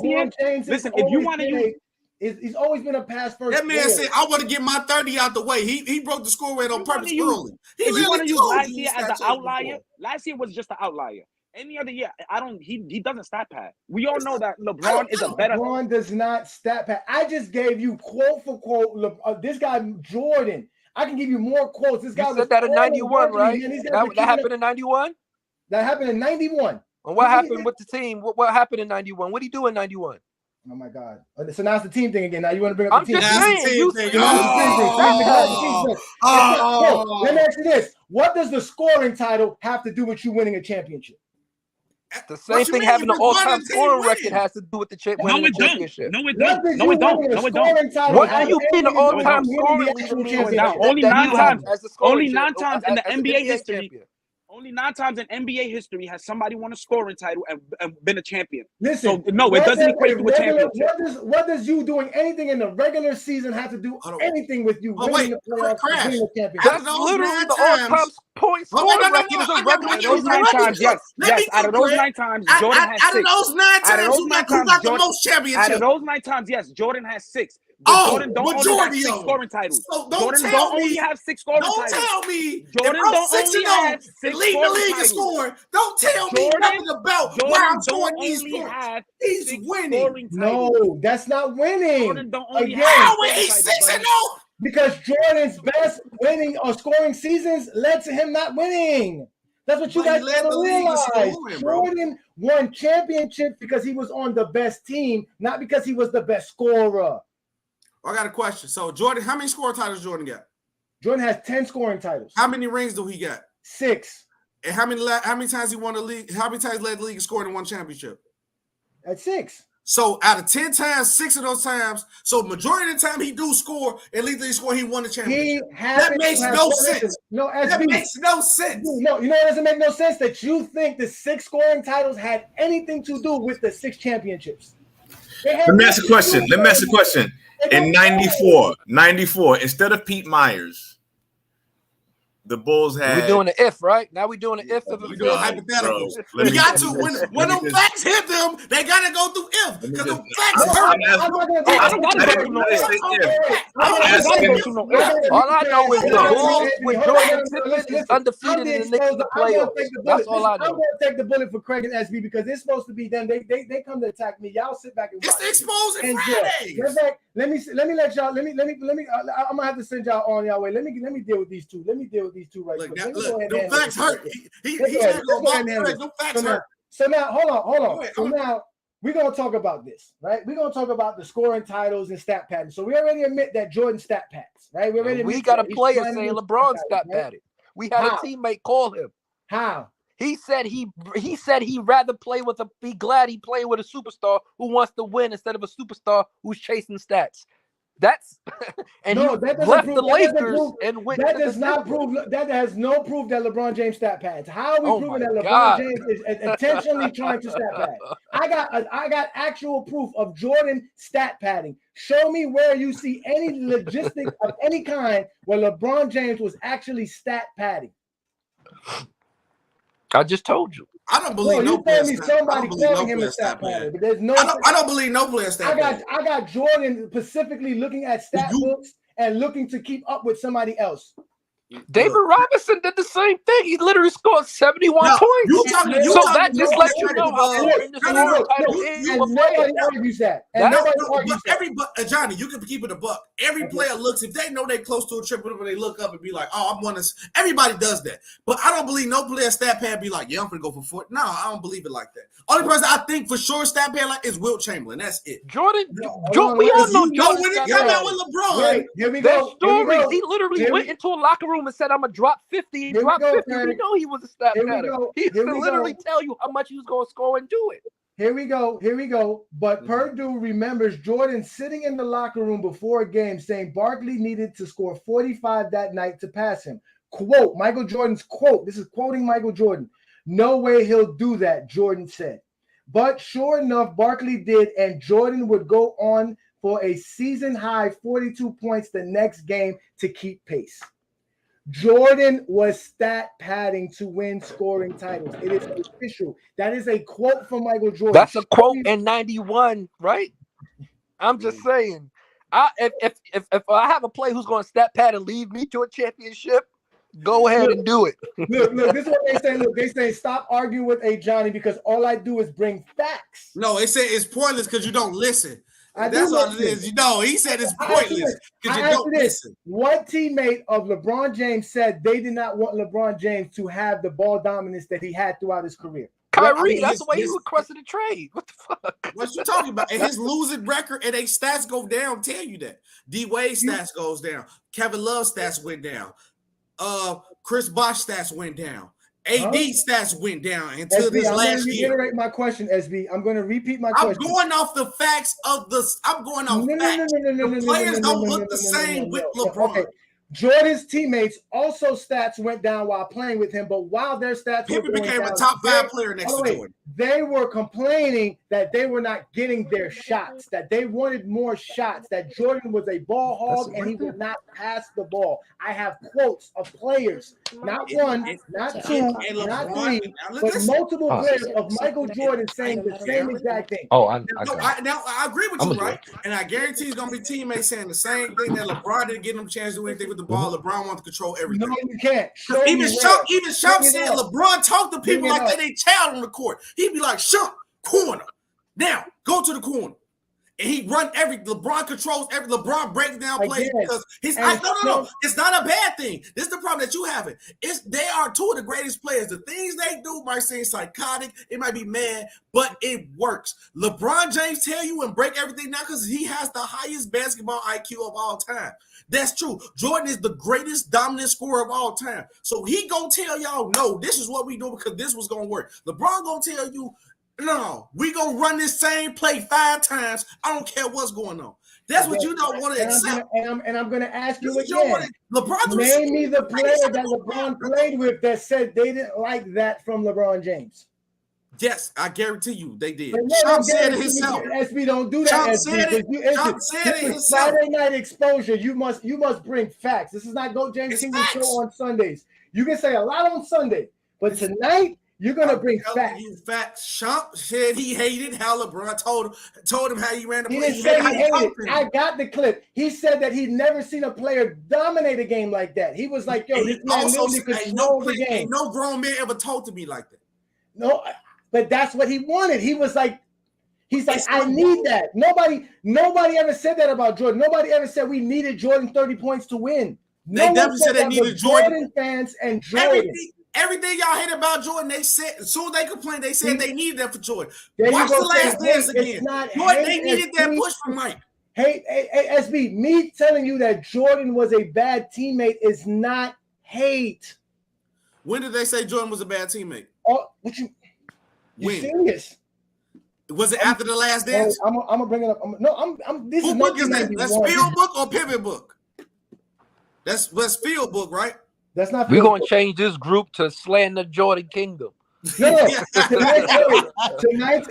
listen. If you want to use, he's always been a pass first. That man said, "I want to get my 30 out the way." He broke the score rate on purpose early. If you want to use last year as an outlier, last year was just an outlier. Any other year, he doesn't stat pad. We all know that LeBron is a better. LeBron does not stat pad. I just gave you quote for quote. This guy Jordan. I can give you more quotes. This guy said that in 91, right? That happened in 91. That happened in 91. And what happened with the team? What happened in 91? What did he do in 91? Oh my God! So now it's the team thing again. Now you want to bring up the team? I'm just saying. Let me ask you this: what does the scoring title have to do with you winning a championship? The same thing having the all-time scoring record has to do with the championship. No, it don't. What do you mean the all-time scoring leader? Only 9 times in the NBA history. Only 9 times in NBA history has somebody won a scoring title and been a champion. Listen, so no, it doesn't equate to a championship. What does you doing anything in the regular season have to do anything with you winning the playoffs? That's literally the all-time point scoring record. Those 9 times, yes. Out of those 9 times, Jordan has 6. Out of those 9 times, who got the most championships? Out of those 9 times, yes, Jordan has 6. Jordan don't only have 6 scoring titles. So Jordan don't only have 6 scoring titles. Don't tell me Jordan don't only have 6 lead the league in scoring. Don't tell me nothing about why I'm scoring these points. He's winning. No, that's not winning. Jordan don't only have 6-0. Because Jordan's best winning or scoring seasons led to him not winning. That's what you guys got to realize. Jordan won championships because he was on the best team, not because he was the best scorer. I got a question. So Jordan, how many scoring titles Jordan got? Jordan has 10 scoring titles. How many rings do he got? 6. And how many times he won the league? How many times led the league and scored in one championship? At 6. So out of 10 times, 6 of those times, so majority of the time he do score and lead the score, he won the championship. That makes no sense. No, that makes no sense. No, you know it doesn't make no sense that you think the 6 scoring titles had anything to do with the 6 championships. Let me ask a question. In 94, instead of Pete Myers, the Bulls had. We're doing the if, right? Now we're doing the if. We're doing hypotheticals. We got to when them facts hit them, they gotta go through if because the facts hurt. All I know is the Bulls with Jordan Pippen is undefeated in the Knicks playoffs. That's all I know. I'm gonna take the bullet for Craig and SB because it's supposed to be them. They come to attack me. Y'all sit back and watch. It's the exposing Fridays. Let me let y'all. Let me. I'm gonna have to send y'all on y'all way. Let me deal with these two. Let me deal with these two right quick. The facts hurt. So now, hold on. So now we're gonna talk about this, right? We're gonna talk about the scoring titles and stat patterns. So we already admit that Jordan stat pads, right? We got a player saying LeBron stat padded. We had a teammate call him. How? He said he'd rather be glad he played with a superstar who wants to win instead of a superstar who's chasing stats. That's and no, he that left prove, the Lakers prove, and went. That does not prove. That has no proof that LeBron James stat pads. How are we proving that LeBron James is intentionally trying to stat pad? I got actual proof of Jordan stat padding. Show me where you see any logistics of any kind where LeBron James was actually stat padding. I just told you. I don't believe no player. Somebody calling him a stat padder, but there's no. I don't believe no player stat padder. I got Jordan specifically looking at stat books and looking to keep up with somebody else. David Robinson did the same thing. He literally scored 71 points. So that just lets you know how important the scoring title is. And nobody argues that. And nobody argues that. Johnny, you can keep it a buck. Every player looks, if they know they're close to a triple, they look up and be like, oh, I'm one of. Everybody does that. But I don't believe no player stat pad be like, yeah, I'm going to go for 40. No, I don't believe it like that. Only person I think for sure stat pad like is Wilt Chamberlain. That's it. Jordan, we all know Jordan. When it come out with LeBron. Here we go. Stories. He literally went into a locker room and said, I'm going to drop 50. He dropped 50. We know he was a stat padder. He can literally tell you how much he was going to score and do it. Here we go. But Purdue remembers Jordan sitting in the locker room before a game saying Barkley needed to score 45 that night to pass him. Quote, Michael Jordan's quote. This is quoting Michael Jordan. No way he'll do that, Jordan said. But sure enough, Barkley did, and Jordan would go on for a season-high 42 points the next game to keep pace. Jordan was stat padding to win scoring titles. It is official. That is a quote from Michael Jordan. That's a quote in 91, right? I'm just saying. If I have a player who's going to stat pad and lead me to a championship, go ahead and do it. Look, this is what they say. Look, they say stop arguing with a Johnny because all I do is bring facts. No, they say it's pointless because you don't listen. That's all it is. He said it's pointless because you don't listen. What teammate of LeBron James said they did not want LeBron James to have the ball dominance that he had throughout his career? Kyrie, that's the way he requested a trade. What the fuck? What you talking about? And his losing record and their stats go down. Tell you that. D Wade stats goes down. Kevin Love stats went down. Chris Bosh stats went down. AD stats went down until this last year. Reiterate my question, SB. I'm going to repeat my question. I'm going off the facts of the. I'm going off facts. The players don't look the same with LeBron. Okay. Jordan's teammates also stats went down while playing with him, but while their stats became a top 5 player next to Jordan. They were complaining that they were not getting their shots, that they wanted more shots, that Jordan was a ball hog and he would not pass the ball. I have quotes of players, not one, not two, not three, but multiple players of Michael Jordan saying the same exact thing. I agree with you, right? And I guarantee it's going to be teammates saying the same thing that LeBron didn't get him a chance to do anything with the ball. LeBron wants to control everything. No, you can't. Even Shump said LeBron talked to people like they ain't child on the court. He'd be like, Shump, corner. Now, go to the corner. And he run LeBron controls LeBron breaks down plays because no. It's not a bad thing. This is the problem that you have. They are two of the greatest players. The things they do might seem psychotic. It might be mad, but it works. LeBron James tell you and break everything down because he has the highest basketball IQ of all time. That's true. Jordan is the greatest dominant scorer of all time. So he gonna tell y'all, no, this is what we do because this was gonna work. LeBron gonna tell you, no, we gonna run this same play 5 times. I don't care what's going on. That's what you don't want to accept. And I'm gonna ask you again. Name me the player that LeBron played with that said they didn't like that from LeBron James. Yes, I guarantee you they did. Shump said it himself. SB, don't do that. Shump said it himself. Friday night exposure. You must bring facts. This is not Go James Kingdom show on Sundays. You can say a lot on Sunday, but tonight you're gonna bring facts. Shump said he hated how LeBron told him how he ran the play. He didn't say he hated. I got the clip. He said that he'd never seen a player dominate a game like that. He was like, "Yo, this man literally controlled the game." Ain't no grown man ever talked to me like that. No. But that's what he wanted. He's like, I need that. Nobody ever said that about Jordan. Nobody ever said we needed Jordan 30 points to win. They never said they needed Jordan. Fans and Jordan. Everything y'all hate about Jordan, they said as soon as they complained, they said they needed that for Jordan. There Watch you The go, Last King. Dance Hey, again. it's not Jordan, hate, they needed that SB. push from Mike. Hey, SB, me telling you that Jordan was a bad teammate is not hate. When did they say Jordan was a bad teammate? Oh, you When? serious? Was it after The Last Dance? I'm gonna bring it up. This Who is book is that? 1991. That's Field book or Pivot book? That's Field book, right? That's not. We're gonna change this group to Slander Jordan Kingdom. No, tonight's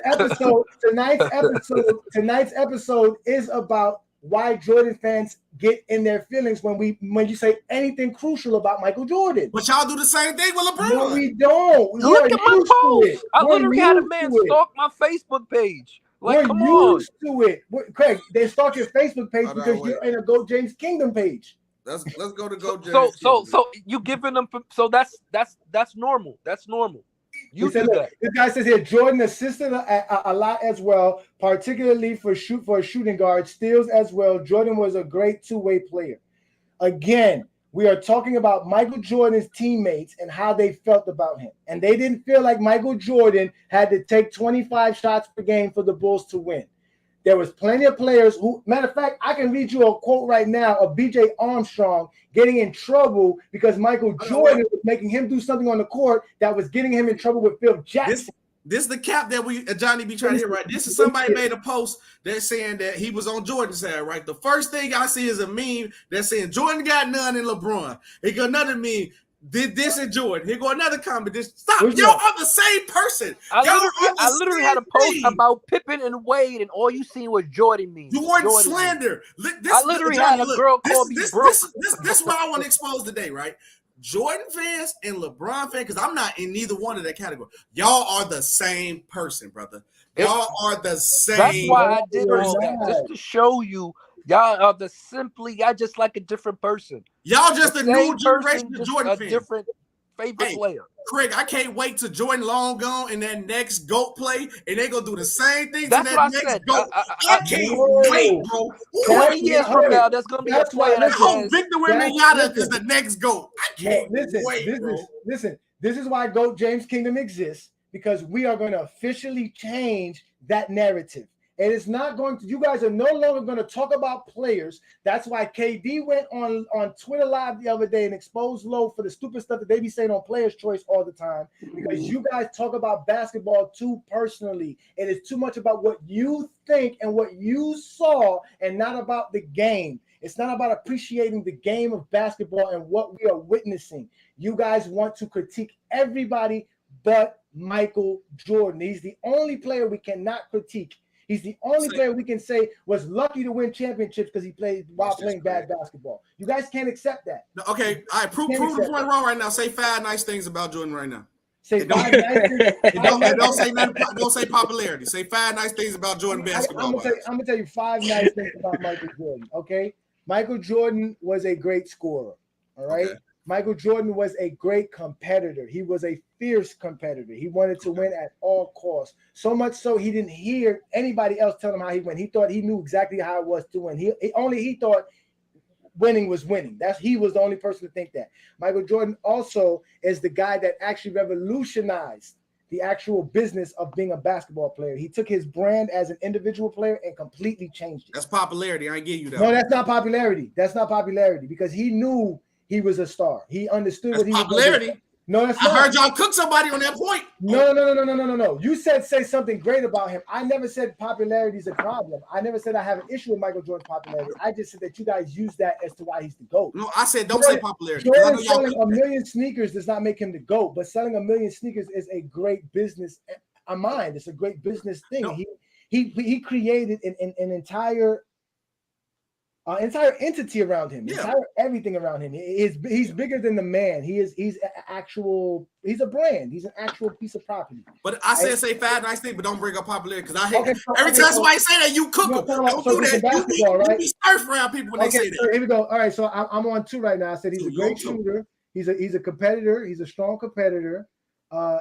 episode is about why Jordan fans get in their feelings when you say anything crucial about Michael Jordan. But y'all do the same thing with LeBron. No, we don't. Look at my post. I literally had a man stalk my Facebook page. Like, come on. Used to it. Craig, they stalk your Facebook page because you're in a Go James Kingdom page. Let's go to Go James. So you giving them? So that's normal. That's normal. You do that. This guy says here Jordan assisted a lot as well, particularly for a shooting guard, steals as well. Jordan was a great two-way player. Again, we are talking about Michael Jordan's teammates and how they felt about him. And they didn't feel like Michael Jordan had to take 25 shots per game for the Bulls to win. There was plenty of players who, matter of fact, I can read you a quote right now of B.J. Armstrong getting in trouble because Michael Jordan was making him do something on the court that was getting him in trouble with Phil Jackson. This is the cap that Johnny be trying to hit, right? This is somebody made a post that's saying that he was on Jordan's side, right? The first thing I see is a meme that's saying Jordan got none in LeBron. He got another meme. Did this in Jordan? Here go another comment. Stop. Y'all are the same person. I literally had a post about Pippen and Wade, and all you seen was Jordan memes. Jordan slander. I literally had a girl call me broke. This is what I want to expose today, right? Jordan fans and LeBron fans, because I'm not in neither one of that category. Y'all are the same person, brother. Y'all are the same. That's why I did all that, just to show you. Y'all are y'all just like a different person. Y'all just a new generation of Jordan fans. A different favorite player. Craig, I can't wait till Jordan long gone and that next GOAT play, and they gonna do the same thing. That's to what that I next said. GOAT. I can't wait, bro. 20 years from now, there's gonna be a player that says Victor Wembanyama is the next GOAT. I can't wait, bro. Listen, this is why GOAT James Kingdom exists, because we are going to officially change that narrative. It is not going to, you guys are no longer going to talk about players. That's why KD went on Twitter Live the other day and exposed Lowe for the stupid stuff that they be saying on Players' Choice all the time, because you guys talk about basketball too personally. It is too much about what you think and what you saw and not about the game. It's not about appreciating the game of basketball and what we are witnessing. You guys want to critique everybody but Michael Jordan. He's the only player we cannot critique. He's the only player we can say was lucky to win championships because he played while playing bad basketball. You guys can't accept that. Okay, all right, prove the point wrong right now. Say 5 nice things about Jordan right now. Say 5 nice things. Don't say nothing. Don't say popularity. Say 5 nice things about Jordan basketball. I'm gonna tell you 5 nice things about Michael Jordan. Okay, Michael Jordan was a great scorer. All right. Okay. Michael Jordan was a great competitor. He was a fierce competitor. He wanted to win at all costs. So much so he didn't hear anybody else tell him how he went. He thought he knew exactly how it was to win. He thought winning was winning. He was the only person to think that. Michael Jordan also is the guy that actually revolutionized the actual business of being a basketball player. He took his brand as an individual player and completely changed it. That's popularity. I give you that. No, that's not popularity. That's not popularity, because he knew he was a star. He understood what he popularity. Was. No, that's not. I heard y'all cook somebody on that point. No. You said say something great about him. I never said popularity is a problem. I never said I have an issue with Michael Jordan's popularity. I just said that you guys use that as to why he's the GOAT. No, I said don't say popularity. Jordan selling 1 million sneakers does not make him the GOAT, but selling 1 million sneakers is a great business. It's a great business thing. No. He created an entire entity around him, everything around him. He's bigger than the man. He's a brand. He's an actual piece of property. But I said say 5 nice things, but don't bring up popularity, because I hate every time somebody say that you cook them. Don't do that. You be stir around people when they say that. Here we go. All right, so I'm on 2 right now. I said he's a great shooter. He's a competitor. He's a strong competitor.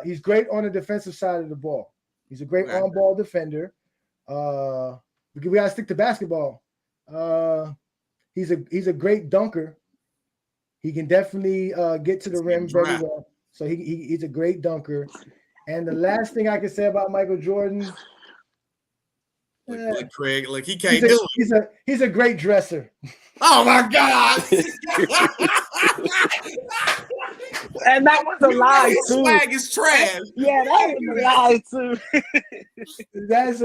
He's great on the defensive side of the ball. He's a great on-ball defender. We gotta stick to basketball. He's a great dunker. He can definitely get to the rim very well. So he's a great dunker. And the last thing I can say about Michael Jordan, Look, Craig, like he can't do it. He's a great dresser. Oh my God! And that was a lie His too. swag is trash. Yeah, that was a lie too. That's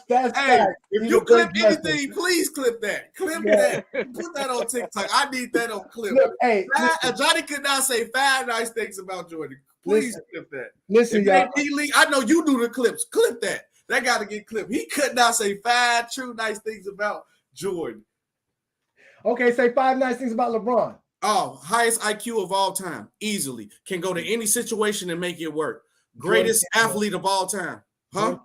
Hey, fact. if He's you a great clip anything, please clip that. Clip that. Put that on TikTok. I need that on clip. Look, hey, Johnny could not say 5 nice things about Jordan. Please clip that. Listen, If y'all. I know you do the clips. Clip that. That got to get clipped. He could not say 5 true nice things about Jordan. Okay, say 5 nice things about LeBron. Oh, highest IQ of all time. Easily. Can go to any situation and make it work. Greatest athlete of all time. Huh?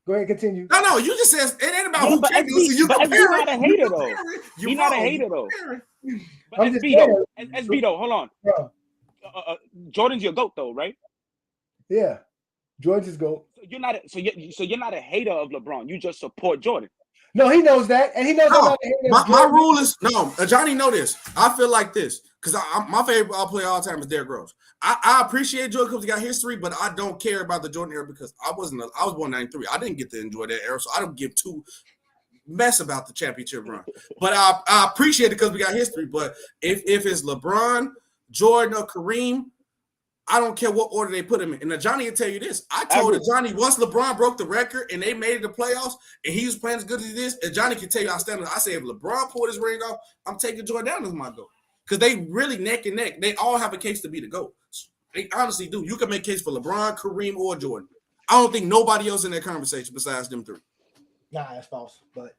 Go ahead, continue. No, you just said it ain't about who can do it. So you but compare SB not a hater though. He's not a hater though. But SB though, hold on. Jordan's your GOAT though, right? Yeah, Jordan's his GOAT. So you're not a hater of LeBron. You just support Jordan. No, he knows that, and he knows my rule is no. Johnny know this. I feel like this because my favorite player all time is Derrick Rose. I appreciate Jordan because he got history, but I don't care about the Jordan era because I was born in 93. I didn't get to enjoy that era, so I don't give two mess about the championship run. But I appreciate it because we got history. But if it's LeBron, Jordan, or Kareem, I don't care what order they put him in. And Johnny will tell you this. I told Johnny once LeBron broke the record and they made it to playoffs and he was playing as good as he is, and Johnny can tell you I stand. I say if LeBron pulled his ring off, I'm taking Jordan down as my GOAT. Because they really neck and neck. They all have a case to be the GOAT. They honestly do. You can make a case for LeBron, Kareem, or Jordan. I don't think nobody else in that conversation besides them three. Nah, that's false. But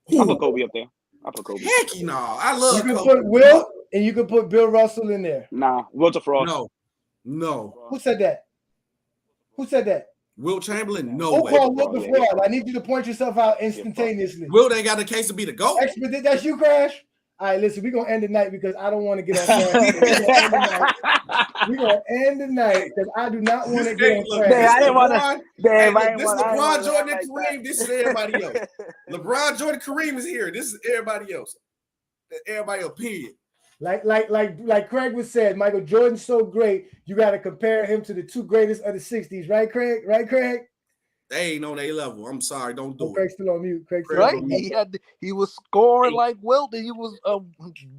I put Kobe up there. I put Kobe. Heck no. I love you can Kobe. put Wilt and you can put Bill Russell in there. Nah, Wilt's a fraud. No. Who said that? Wilt Chamberlain? No Who way. called Wilt the fraud? I need you to point yourself out instantaneously. Wilt ain't got a case to be the GOAT. Expert, that's you, Crash? All right, listen, we're going to end the night because I don't want to get on Crash. We're going to end the night because I do not want to get on Crash. I didn't want to. This LeBron, Jordan, and Kareem. This is everybody else. LeBron, Jordan, Kareem is here. This is everybody else. Everybody else, period. Like Craig was said, Michael Jordan's so great, you got to compare him to the two greatest of the 60s, right, Craig? Right, Craig? They ain't on their level. I'm sorry, don't do it. Craig's still on mute. He was scoring like Wilt, and he was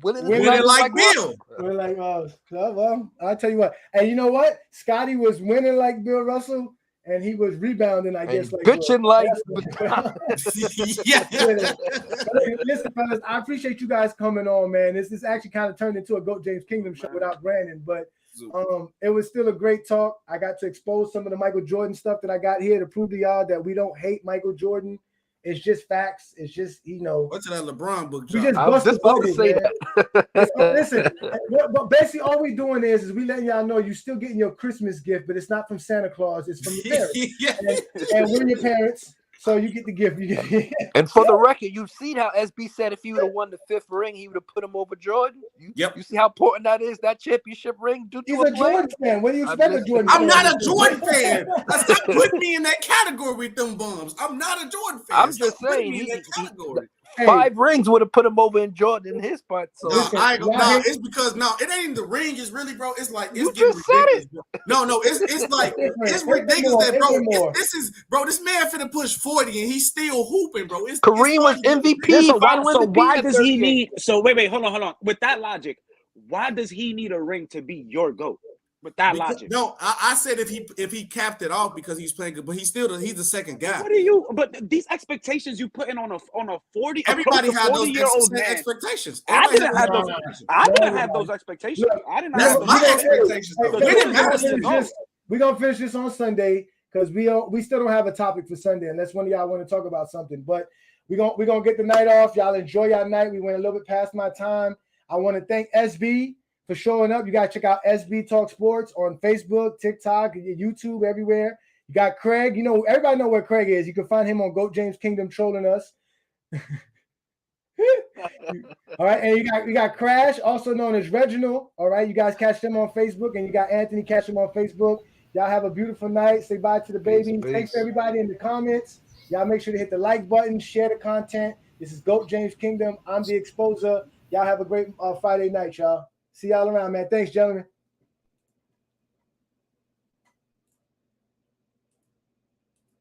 winning like Bill. We're like, well, I'll tell you what. And you know what? Scotty was winning like Bill Russell, and he was rebounding, I guess, like bitching like. Listen, fellas, I appreciate you guys coming on, man. This actually kind of turned into a GOAT James Kingdom show without Brandon, but it was still a great talk. I got to expose some of the Michael Jordan stuff that I got here to prove to y'all that we don't hate Michael Jordan. It's just facts. It's just, What's that LeBron book? I was just about to say that. Listen, but basically all we're doing is we letting y'all know you're still getting your Christmas gift, but it's not from Santa Claus. It's from your parents. and we're your parents. So you get the gift. And for the record, you've seen how SB said if he would have won the 5th ring, he would have put him over Jordan. You see how important that is, that championship ring? He's a Jordan fan. What do you expect a Jordan fan? I'm not a Jordan fan. Stop putting me in that category with them bums. I'm not a Jordan fan. I'm just saying. 5 rings would have put him over in Jordan in his part. So it's because it ain't the ring. Is really, bro. It's like it's getting ridiculous. It's like it's ridiculous that, bro. This is, bro. This man finna push 40 and he's still hooping, bro. Kareem was MVP. So why does he need? So wait, hold on. With that logic, why does he need a ring to be your GOAT? With that logic. No, I said if he capped it off because he's playing good, but he's the second guy. What are you? But these expectations you putting on a 40. Everybody had those expectations. I didn't have those expectations. I didn't have those. My expectations. We're gonna finish this on Sunday because we still don't have a topic for Sunday unless one of y'all want to talk about something. But we're gonna get the night off. Y'all enjoy your night. We went a little bit past my time. I want to thank SB for showing up. You got to check out SB Talk Sports on Facebook, TikTok, YouTube, everywhere. You got Craig. Everybody know where Craig is. You can find him on GOAT James Kingdom trolling us. All right, and you got Crash, also known as Reginald. All right, you guys catch him on Facebook, and you got Anthony, catch him on Facebook. Y'all have a beautiful night. Say bye to the baby. Thanks to everybody in the comments. Y'all make sure to hit the like button, share the content. This is GOAT James Kingdom. I'm the Exposer. Y'all have a great Friday night, y'all. See y'all around, man. Thanks, gentlemen.